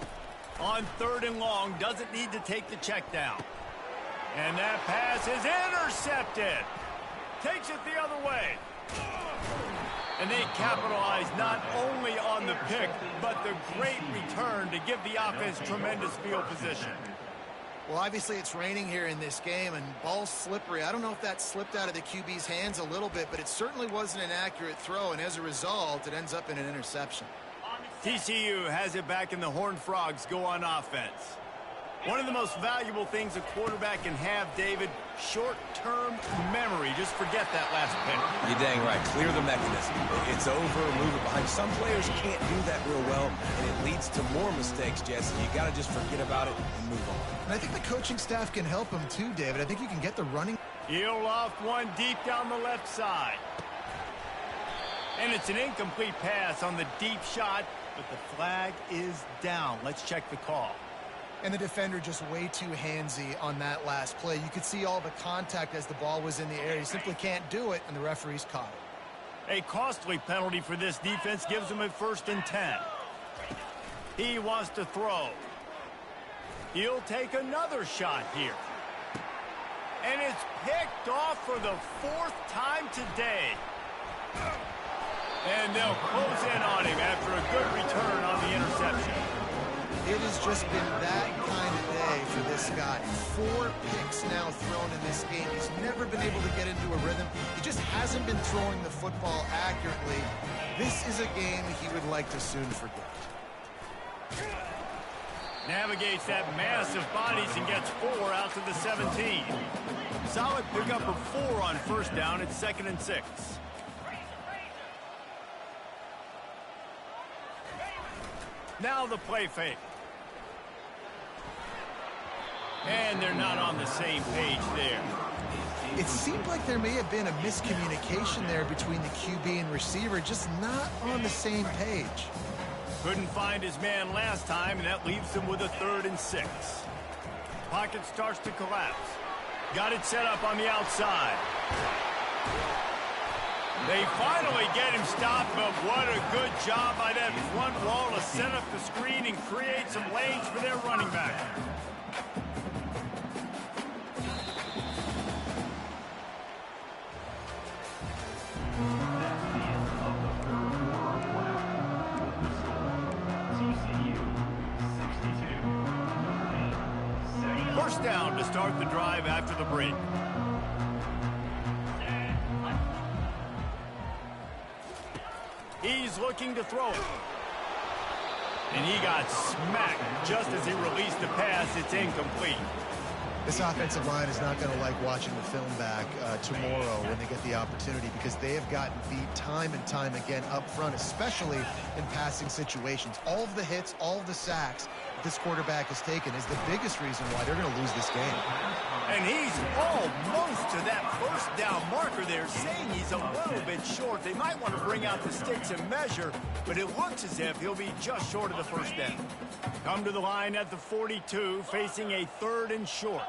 On 3rd and long, doesn't need to take the check down. And that pass is intercepted. Takes it the other way. And they capitalize not only on the pick, but the great return to give the offense tremendous field position. Well, obviously it's raining here in this game, and ball's slippery. I don't know if that slipped out of the QB's hands a little bit, but it certainly wasn't an accurate throw, and as a result, it ends up in an interception. TCU has it back, and the Horned Frogs go on offense. One of the most valuable things a quarterback can have, David, short-term memory. Just forget that last pick. You're dang right. Clear the mechanism. It's over, move it behind. Some players can't do that real well, and it leads to more mistakes, Jesse. You got to just forget about it and move on. And I think the coaching staff can help him too, David. I think you can get the running. He'll loft one deep down the left side. And it's an incomplete pass on the deep shot, but the flag is down. Let's check the call. And the defender just way too handsy on that last play. You could see all the contact as the ball was in the air. He simply can't do it, and the referee's caught it. A costly penalty for this defense gives him a 1st and 10. He wants to throw. He'll take another shot here. And it's picked off for the 4th time today. And they'll close in on him after a good return on the interception. It has just been that kind of day for this guy. 4 picks now thrown in this game. He's never been able to get into a rhythm. He just hasn't been throwing the football accurately. This is a game he would like to soon forget. Navigates that mass of bodies and gets 4 out to the 17. Solid pickup of 4 on 1st down. It's 2nd and 6. Now the play fake. And they're not on the same page there. It seemed like there may have been a miscommunication there between the QB and receiver, just not on the same page. Couldn't find his man last time, and that leaves him with a 3rd and 6. Pocket starts to collapse. Got it set up on the outside. They finally get him stopped, but what a good job by that front wall to set up the screen and create some lanes for their running back. First down to start the drive after the break. He's looking to throw it. And he got smacked just as he released the pass. It's incomplete. This offensive line is not going to like watching the film back tomorrow when they get the opportunity, because they have gotten beat time and time again up front, especially in passing situations. All of the hits, all of the sacks this quarterback has taken is the biggest reason why they're going to lose this game. And he's almost to that 1st down marker there, saying he's a little bit short. They might want to bring out the sticks and measure, but it looks as if he'll be just short of the 1st down. Come to the line at the 42, facing a 3rd and short.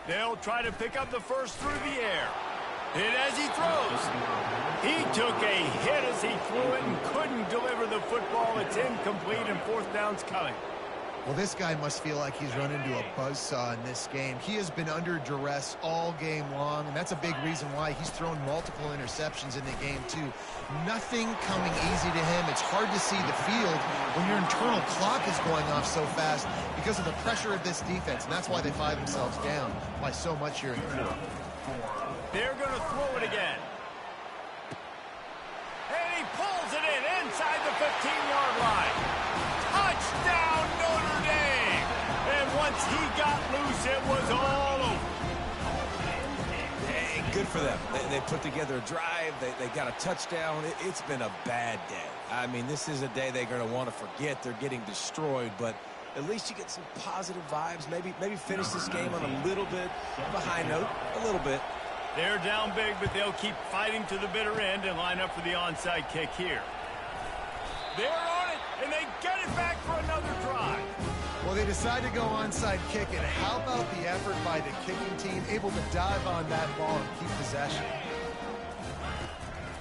They'll try to pick up the 1st through the air. Hit as he throws. He took a hit as he threw it and couldn't deliver the football. It's incomplete, and 4th down's coming. Well, this guy must feel like he's run into a buzzsaw in this game. He has been under duress all game long, and that's a big reason why he's thrown multiple interceptions in the game, too. Nothing coming easy to him. It's hard to see the field when your internal clock is going off so fast because of the pressure of this defense, and that's why they find themselves down by so much here in the fourth. They're going to throw it again. And he pulls it in inside the 15-yard line. Touchdown, Notre Dame! And once he got loose, it was all over. Hey, good for them. They put together a drive. They got a touchdown. It's been a bad day. I mean, this is a day they're going to want to forget. They're getting destroyed, but at least you get some positive vibes. Maybe finish this game on a little bit of a high note, a little bit. They're down big, but they'll keep fighting to the bitter end and line up for the onside kick here. They're on it, and they get it back for another drive. Well, they decide to go onside kick, and how about the effort by the kicking team, able to dive on that ball and keep possession?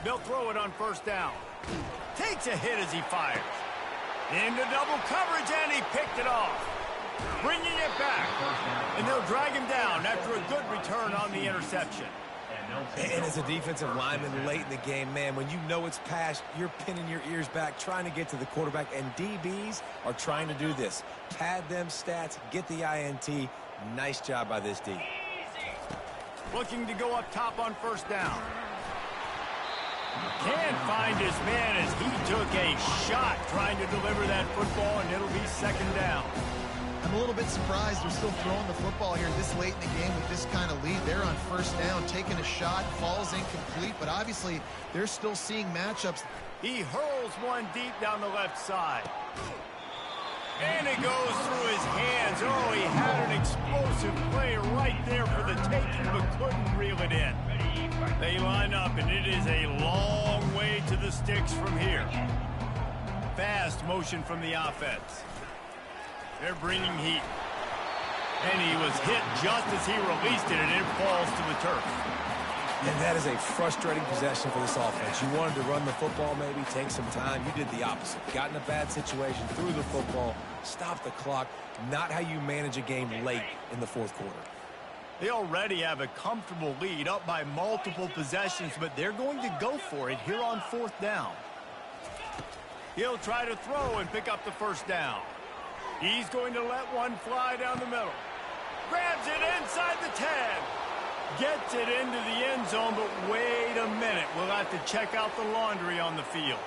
They'll throw it on 1st down. Takes a hit as he fires. Into double coverage, and he picked it off. Bringing it back. And they'll drag him down after a good return on the interception. And as a defensive lineman late in the game, man, when you know it's past, you're pinning your ears back, trying to get to the quarterback, and DBs are trying to do this. Pad them stats, get the INT. Nice job by this D. Looking to go up top on first down. Can't find his man as he took a shot trying to deliver that football, and it'll be second down. I'm a little bit surprised they're still throwing the football here this late in the game with this kind of lead. They're on first down, taking a shot, falls incomplete, but obviously they're still seeing matchups. He hurls one deep down the left side. And it goes through his hands. Oh, he had an explosive play right there for the taking, but couldn't reel it in. They line up, and it is a long way to the sticks from here. Fast motion from the offense. They're bringing heat. And he was hit just as he released it, and it falls to the turf. And that is a frustrating possession for this offense. You wanted to run the football, maybe take some time. You did the opposite. Got in a bad situation, threw the football, stopped the clock. Not how you manage a game late in the fourth quarter. They already have a comfortable lead, up by multiple possessions, but they're going to go for it here on fourth down. He'll try to throw and pick up the first down. He's going to let one fly down the middle. Grabs it inside the 10. Gets it into the end zone, but wait a minute. We'll have to check out the laundry on the field.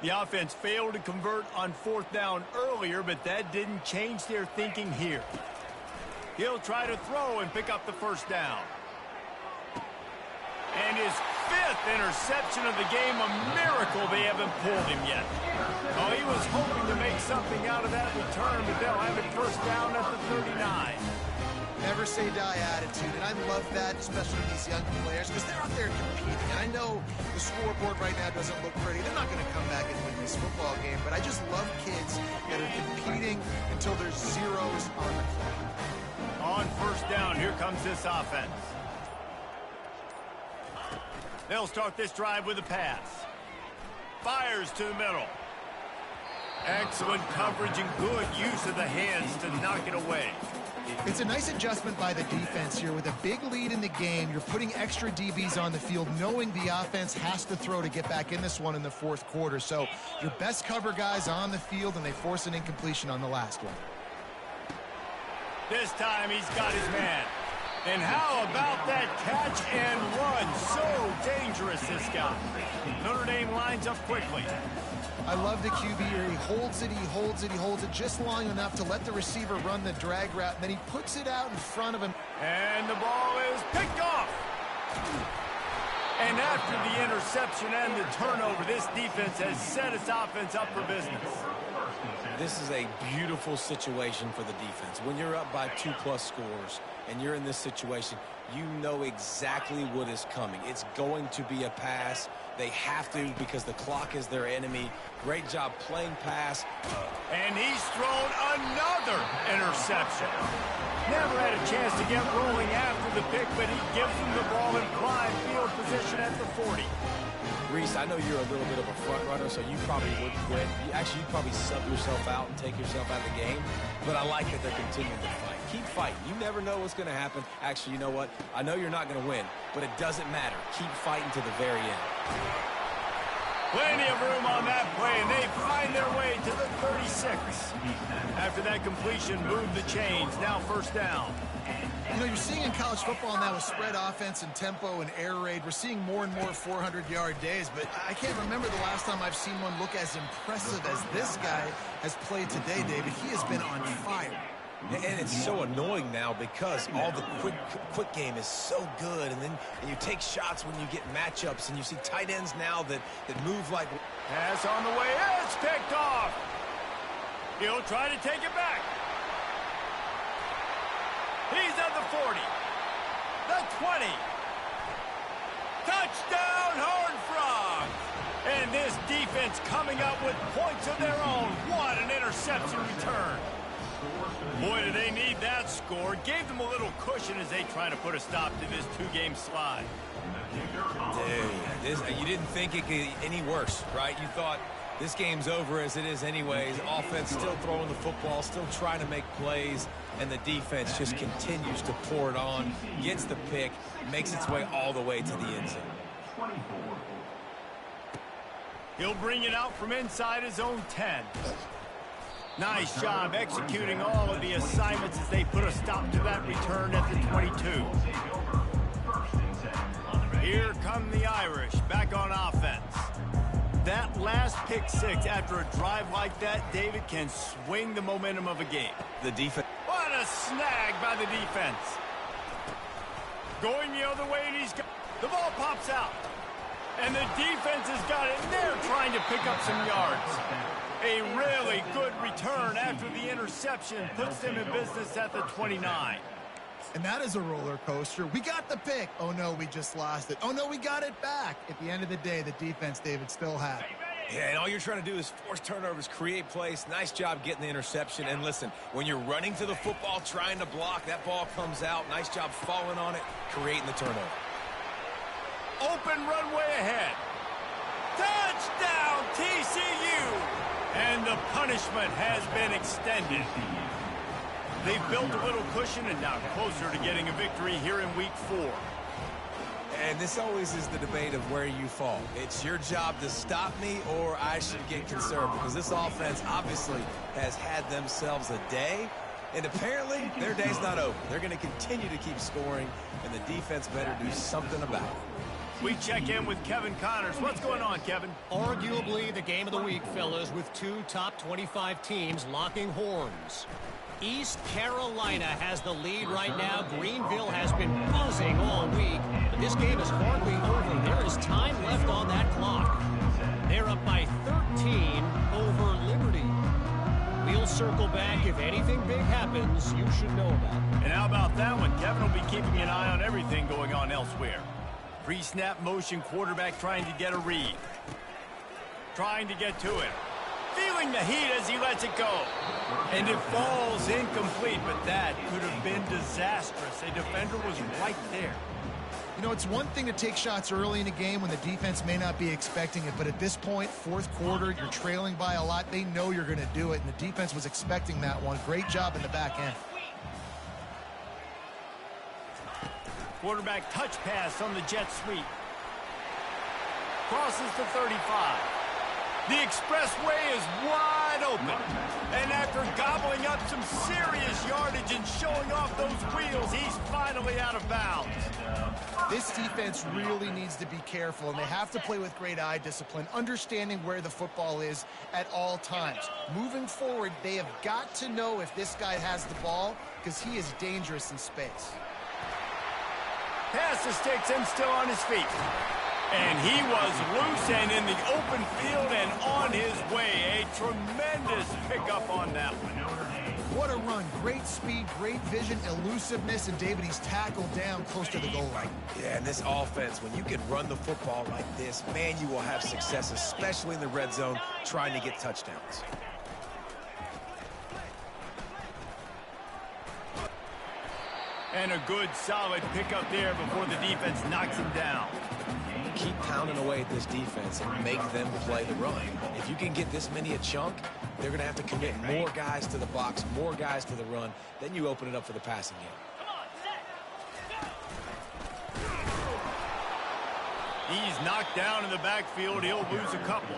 The offense failed to convert on fourth down earlier, but that didn't change their thinking here. He'll try to throw and pick up the first down. And his fifth interception of the game, a miracle they haven't pulled him yet. Oh, he was hoping to make something out of that return, but they'll have it first down at the 39. Never say die attitude, and I love that, especially with these young players, because they're out there competing. And I know the scoreboard right now doesn't look pretty. They're not going to come back and win this football game, but I just love kids that are competing until there's zeros on the clock. On first down, here comes this offense. They'll start this drive with a pass. Fires to the middle. Excellent coverage and good use of the hands to knock it away. It's a nice adjustment by the defense here. With a big lead in the game, you're putting extra DBs on the field, knowing the offense has to throw to get back in this one in the fourth quarter. So your best cover guys on the field, and they force an incompletion on the last one. This time he's got his man. And how about that catch and run? So dangerous, this guy. Notre Dame lines up quickly. I love the QB here. He holds it, he holds it, he holds it just long enough to let the receiver run the drag route, and then he puts it out in front of him. And the ball is picked off. And after the interception and the turnover, this defense has set its offense up for business. This is a beautiful situation for the defense. When you're up by 2+ scores and you're in this situation, you know exactly what is coming. It's going to be a pass. They have to, because the clock is their enemy. Great job playing pass. And he's thrown another interception. Never had a chance to get rolling after the pick, but he gives them the ball in prime field position at the 40. Reese, I know you're a little bit of a front runner, so you probably would quit. You'd probably sub yourself out and take yourself out of the game. But I like that they're continuing to fight. Keep fighting. You never know what's going to happen. Actually, you know what? I know you're not going to win, but it doesn't matter. Keep fighting to the very end. Plenty of room on that play, and they find their way to the 36. After that completion, move the chains. Now first down. You know, you're seeing in college football now with spread offense and tempo and air raid, we're seeing more and more 400-yard days, but I can't remember the last time I've seen one look as impressive as this guy has played today, David. He has been on fire. And it's so annoying now because all the quick game is so good, and you take shots when you get matchups, and you see tight ends now that move like... Pass on the way, it's picked off. He'll try to take it back. He's at the 40, the 20. Touchdown, Horned Frogs. And this defense coming up with points of their own. What an interception return. Boy, do they need that score. Gave them a little cushion as they try to put a stop to this two-game slide. Dude, you didn't think it could get any worse, right? You thought This game's over as it is anyways. Offense still throwing the football, still trying to make plays, and the defense just continues to pour it on, gets the pick, makes its way all the way to the end zone. He'll bring it out from inside his own 10. Nice job executing all of the assignments as they put a stop to that return at the 22. Here come the Irish back on offense. That last pick six after a drive like that, David, can swing the momentum of a game. The defense. What a snag by the defense. Going the other way, and he's got the ball pops out. And the defense has got it, and they're trying to pick up some yards. A really good return after the interception puts them in business at the 29. And that is a roller coaster. We got the pick. Oh, no, we just lost it. Oh, no, we got it back. At the end of the day, the defense, David, still had it. Yeah, and all you're trying to do is force turnovers, create plays. Nice job getting the interception. And listen, when you're running to the football, trying to block, that ball comes out. Nice job falling on it, creating the turnover. Open runway ahead. Touchdown, TCU! And the punishment has been extended. They've built a little cushion and now closer to getting a victory here in week 4. And this always is the debate of where you fall. It's your job to stop me or I should get concerned, because this offense obviously has had themselves a day, and apparently their day's not over. They're going to continue to keep scoring, and the defense better do something about it. We check in with Kevin Connors. What's going on, Kevin? Arguably the game of the week, fellas, with two top 25 teams locking horns. East Carolina has the lead right now. Greenville has been buzzing all week, but this game is hardly over. There is time left on that clock. They're up by 13 over Liberty. We'll circle back. If anything big happens, you should know about it. And how about that one? Kevin will be keeping an eye on everything going on elsewhere. Pre-snap motion, quarterback trying to get a read. Trying to get to it. Feeling the heat as he lets it go. And it falls incomplete, but that could have been disastrous. A defender was right there. You know, it's one thing to take shots early in a game when the defense may not be expecting it, but at this point, fourth quarter, you're trailing by a lot. They know you're going to do it, and the defense was expecting that one. Great job in the back end. Quarterback touch pass on the jet sweep. Crosses the 35. The expressway is wide open. And after gobbling up some serious yardage and showing off those wheels, he's finally out of bounds. This defense really needs to be careful, and they have to play with great eye discipline, understanding where the football is at all times. Moving forward, they have got to know if this guy has the ball, because he is dangerous in space. Pass the sticks and still on his feet. And he was loose and in the open field and on his way. A tremendous pickup on that one. What a run. Great speed, great vision, elusiveness, and David, he's tackled down close to the goal line. Yeah, and this offense, when you can run the football like this, man, you will have success, especially in the red zone, trying to get touchdowns. And a good, solid pickup there before the defense knocks him down. Keep pounding away at this defense and make them play the run. If you can get this many a chunk, they're going to have to commit more guys to the box, more guys to the run. Then you open it up for the passing game. He's knocked down in the backfield. He'll lose a couple.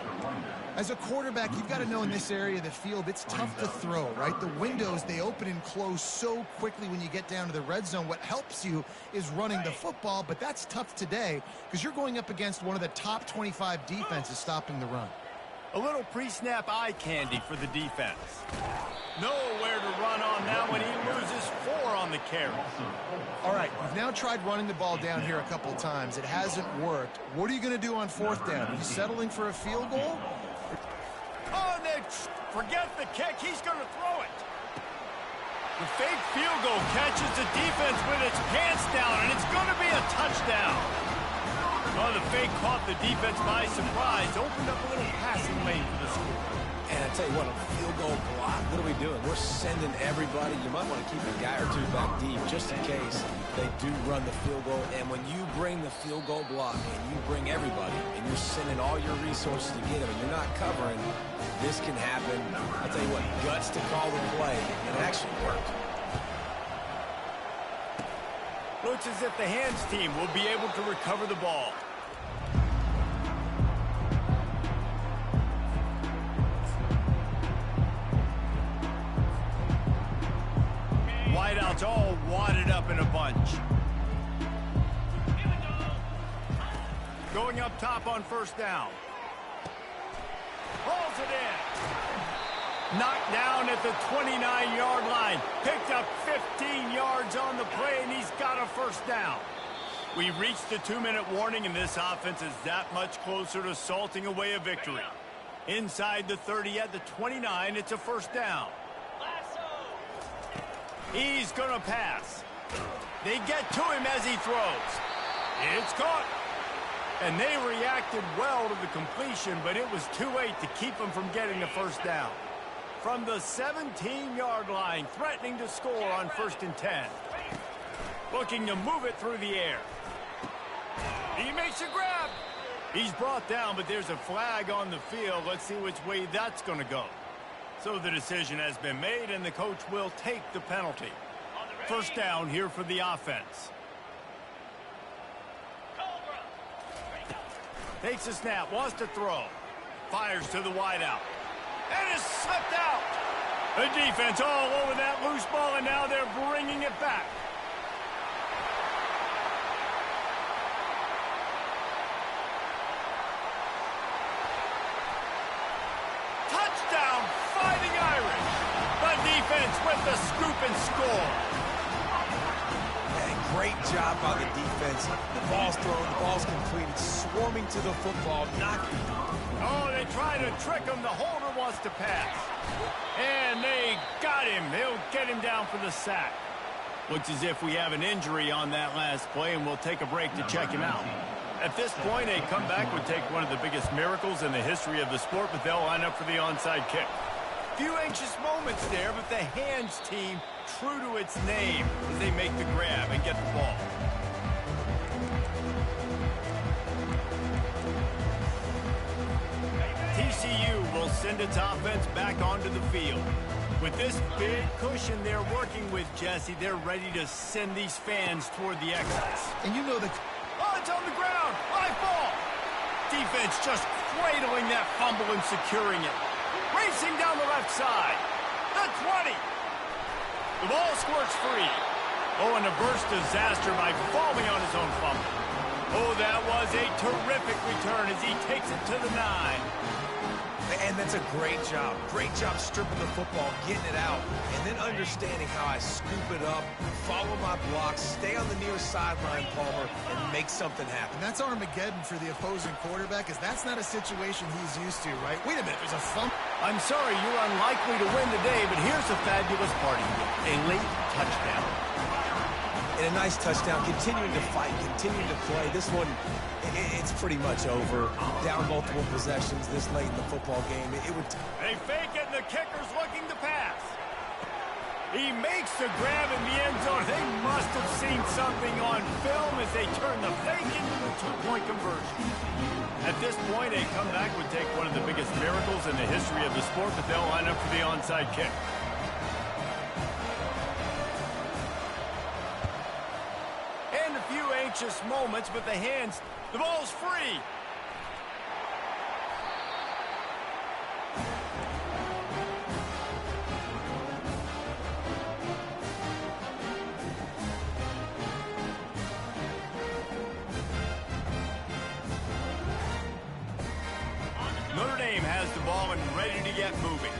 As a quarterback, you've got to know in this area of the field, it's tough to throw, right? The windows, they open and close so quickly when you get down to the red zone. What helps you is running the football, but that's tough today because you're going up against one of the top 25 defenses stopping the run. A little pre-snap eye candy for the defense. Nowhere to run on now when he loses 4 on the carry. All right, you've now tried running the ball down here a couple times. It hasn't worked. What are you going to do on 4th down? Are you settling for a field goal? Oh, and then forget the kick. He's going to throw it. The fake field goal catches the defense with its pants down, and it's going to be a touchdown. Oh, the fake caught the defense by surprise. Opened up a little passing lane for the score. And I tell you what, on a field goal block, what are we doing? We're sending everybody. You might want to keep a guy or two back deep just in case they do run the field goal. And when you bring the field goal block and you bring everybody and you're sending all your resources to get them and you're not covering, this can happen. I'll tell you what, guts to call the play, and it actually worked. Looks as if the hands team will be able to recover the ball. Wideouts all wadded up in a bunch. Going up top on first down. Rolls it in. Knocked down at the 29-yard line. Picked up 15 yards on the play, and he's got a first down. We reached the 2-minute warning, and this offense is that much closer to salting away a victory. Inside the 30 at the 29, it's a first down. He's going to pass. They get to him as he throws. It's caught. And they reacted well to the completion, but it was too late to keep them from getting the first down. From the 17-yard line, threatening to score on 1st and 10. Looking to move it through the air. He makes a grab. He's brought down, but there's a flag on the field. Let's see which way that's going to go. So the decision has been made, and the coach will take the penalty. First down here for the offense. Takes a snap, wants to throw. Fires to the wideout. And is slipped out. The defense all over that loose ball, and now they're bringing it back. Touchdown, Fighting Irish. The defense with the scoop and score. Yeah, great job by the defense. The ball's thrown, the ball's completed, swarming to the football, not... Oh, they try to trick him. The holder wants to pass. And they got him. They'll get him down for the sack. Looks as if we have an injury on that last play, and we'll take a break to check him out. At this point, a comeback would take one of the biggest miracles in the history of the sport, but they'll line up for the onside kick. Few anxious moments there, but the hands team true to its name as they make the grab and get the ball. TCU will send its offense back onto the field. With this big cushion they're working with, Jesse, they're ready to send these fans toward the exits. And you know that... Oh, it's on the ground. High ball. Defense just cradling that fumble and securing it. Racing down the left side. The 20. The ball squirts free. Oh, and a burst disaster by falling on his own fumble. Oh, that was a terrific return as he takes it to the 9. And that's a great job. Great job stripping the football, getting it out, and then understanding how I scoop it up, follow my blocks, stay on the near sideline, Palmer, and make something happen. And that's Armageddon for the opposing quarterback, because that's not a situation he's used to, right? Wait a minute, there's a fumble. I'm sorry, you're unlikely to win today, but here's a fabulous party. A late touchdown. And a nice touchdown, continuing to fight, continuing to play. This one, it's pretty much over. Down multiple possessions this late in the football game. They fake it, and the kicker's looking to pass. He makes the grab in the end zone. They must have seen something on film as they turn the fake into a two-point conversion. At this point, a comeback would take one of the biggest miracles in the history of the sport, but they'll line up for the onside kick. And a few anxious moments, but the hands, the ball's free. Notre Dame has the ball and ready to get moving.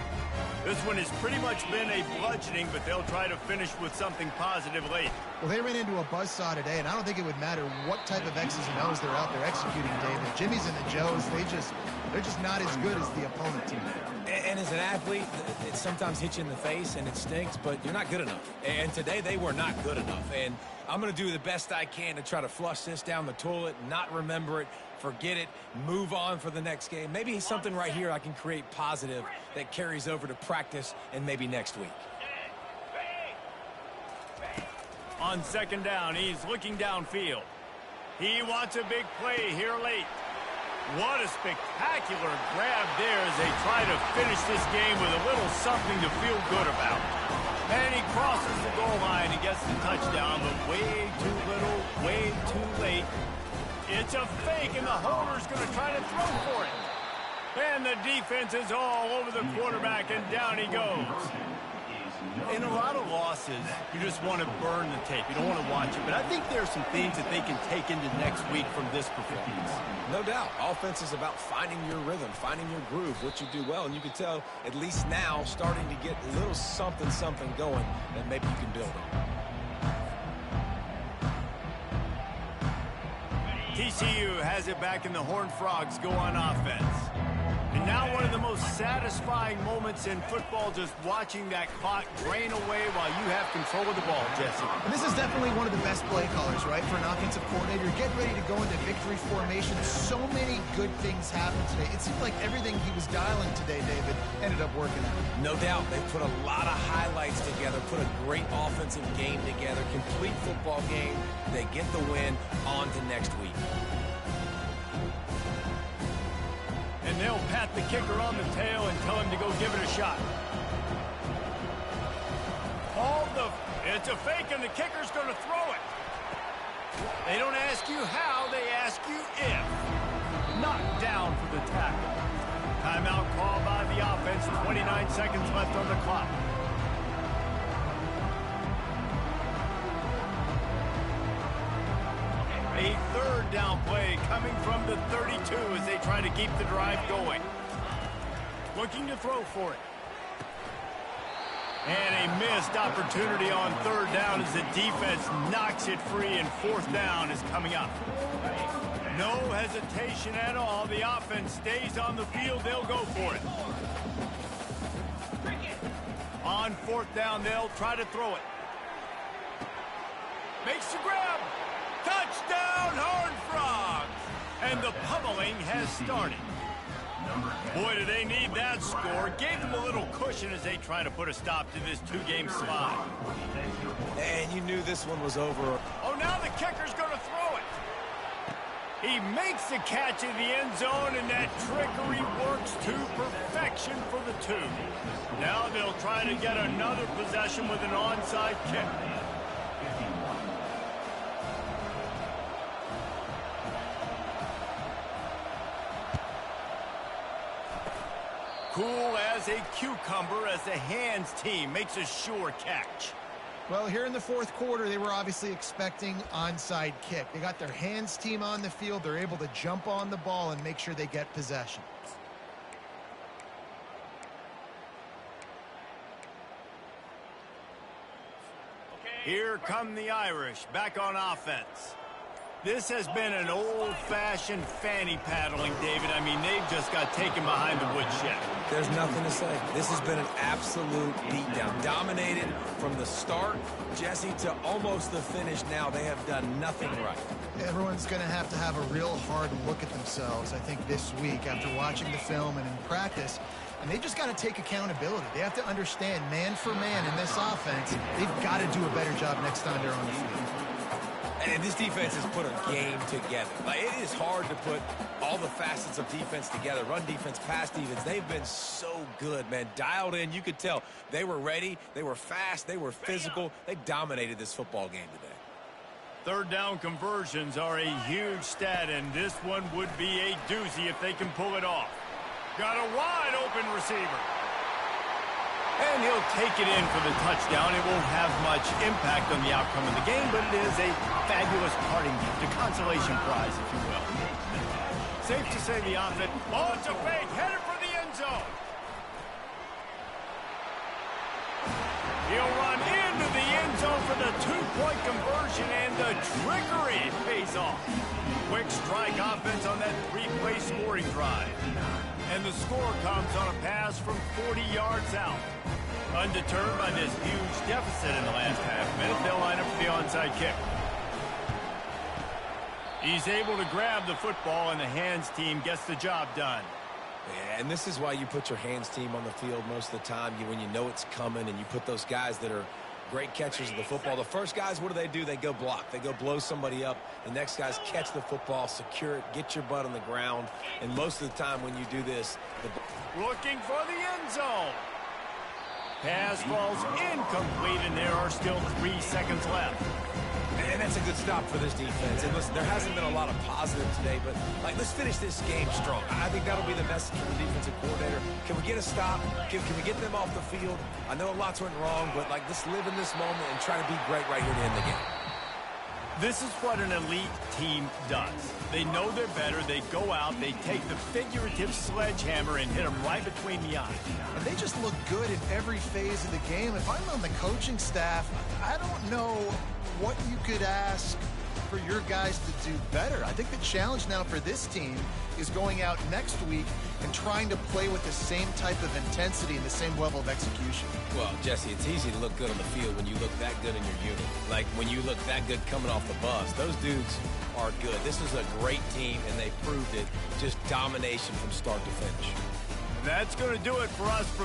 This one has pretty much been a bludgeoning, but they'll try to finish with something positive late. Well, they ran into a buzzsaw today, and I don't think it would matter what type of X's and O's they're out there executing, David. Jimmy's and the Joes, they're just not as good as the opponent team. And as an athlete, it sometimes hits you in the face and it stinks, but you're not good enough. And today they were not good enough. And I'm going to do the best I can to try to flush this down the toilet, not remember it forget it, move on for the next game. Maybe something right here I can create positive that carries over to practice and maybe next week. On second down, he's looking downfield. He wants a big play here late. What a spectacular grab there as they try to finish this game with a little something to feel good about. And he crosses the goal line and gets the touchdown, but way too little, way too late. It's a fake, and the holder's going to try to throw for it. And the defense is all over the quarterback, and down he goes. In a lot of losses, you just want to burn the tape. You don't want to watch it. But I think there are some things that they can take into next week from this performance. No doubt. Offense is about finding your rhythm, finding your groove, what you do well. And you can tell, at least now, starting to get a little something going that maybe you can build on. TCU has it back, and the Horned Frogs go on offense. And now one of the most satisfying moments in football, just watching that clock drain away while you have control of the ball, Jesse. And this is definitely one of the best play callers, right, for an offensive coordinator. You're getting ready to go into victory formation. So many good things happened today. It seemed like everything he was dialing today, David, ended up working out. No doubt. They put a lot of highlights together, put a great offensive game together, complete football game. They get the win. On to next week. And they'll pat the kicker on the tail and tell him to go give it a shot. It's a fake, and the kicker's going to throw it. They don't ask you how, they ask you if. Knocked down for the tackle. Timeout called by the offense. 29 seconds left on the clock. A third down play coming from the 32 as they try to keep the drive going. Looking to throw for it. And a missed opportunity on third down as the defense knocks it free, and fourth down is coming up. No hesitation at all. The offense stays on the field. They'll go for it. On fourth down, they'll try to throw it. Makes the grab. Touchdown, Horned Frogs! And the pummeling has started. Boy, do they need that score. Gave them a little cushion as they try to put a stop to this two-game slide. And you knew this one was over. Oh, now the kicker's going to throw it. He makes the catch in the end zone, and that trickery works to perfection for the two. Now they'll try to get another possession with an onside kick. Cool as a cucumber as the hands team makes a sure catch. Well, here in the fourth quarter, they were obviously expecting onside kick. They got their hands team on the field. They're able to jump on the ball and make sure they get possession. Here come the Irish back on offense. This has been an old-fashioned fanny paddling, David. I mean, they've just got taken behind the woodshed. There's nothing to say. This has been an absolute beatdown. Dominated from the start, Jesse, to almost the finish now. They have done nothing right. Everyone's going to have a real hard look at themselves, I think, this week after watching the film and in practice. And they just got to take accountability. They have to understand, man for man in this offense, they've got to do a better job next time they're on the field. And this defense has put a game together. Like, it is hard to put all the facets of defense together. Run defense, pass defense. They've been so good, man. Dialed in. You could tell they were ready. They were fast. They were physical. They dominated this football game today. Third down conversions are a huge stat, and this one would be a doozy if they can pull it off. Got a wide open receiver. And he'll take it in for the touchdown. It won't have much impact on the outcome of the game, but it is a fabulous parting gift, a consolation prize, if you will. Safe to say the offense... Oh, it's a fake, headed for the end zone. He'll run into the end zone for the two-point conversion, and the trickery pays off. Quick strike offense on that three-play scoring drive. And the score comes on a pass from 40 yards out. Undeterred by this huge deficit in the last half minute, they'll line up for the onside kick. He's able to grab the football, and the hands team gets the job done. Yeah, and this is why you put your hands team on the field most of the time when you know it's coming, and you put those guys that are great catchers of the football. The first guys, what do? They go block. They go blow somebody up. The next guys catch the football, secure it, get your butt on the ground. And most of the time when you do this, looking for the end zone. Pass falls incomplete, and there are still 3 seconds left. And that's a good stop for this defense. And listen, there hasn't been a lot of positive today, but let's finish this game strong. I think that'll be the message from the defensive coordinator. Can we get a stop? Can we get them off the field? I know a lot's went wrong, but let's live in this moment and try to be great right here to end the game. This is what an elite team does. They know they're better. They go out, they take the figurative sledgehammer and hit them right between the eyes. And they just look good in every phase of the game. If I'm on the coaching staff, I don't know what you could ask for your guys to do better. I think the challenge now for this team is going out next week and trying to play with the same type of intensity and the same level of execution. Well, Jesse, it's easy to look good on the field when you look that good in your unit. Like when you look that good coming off the bus. Those dudes are good. This is a great team, and they proved it. Just domination from start to finish. That's going to do it for us.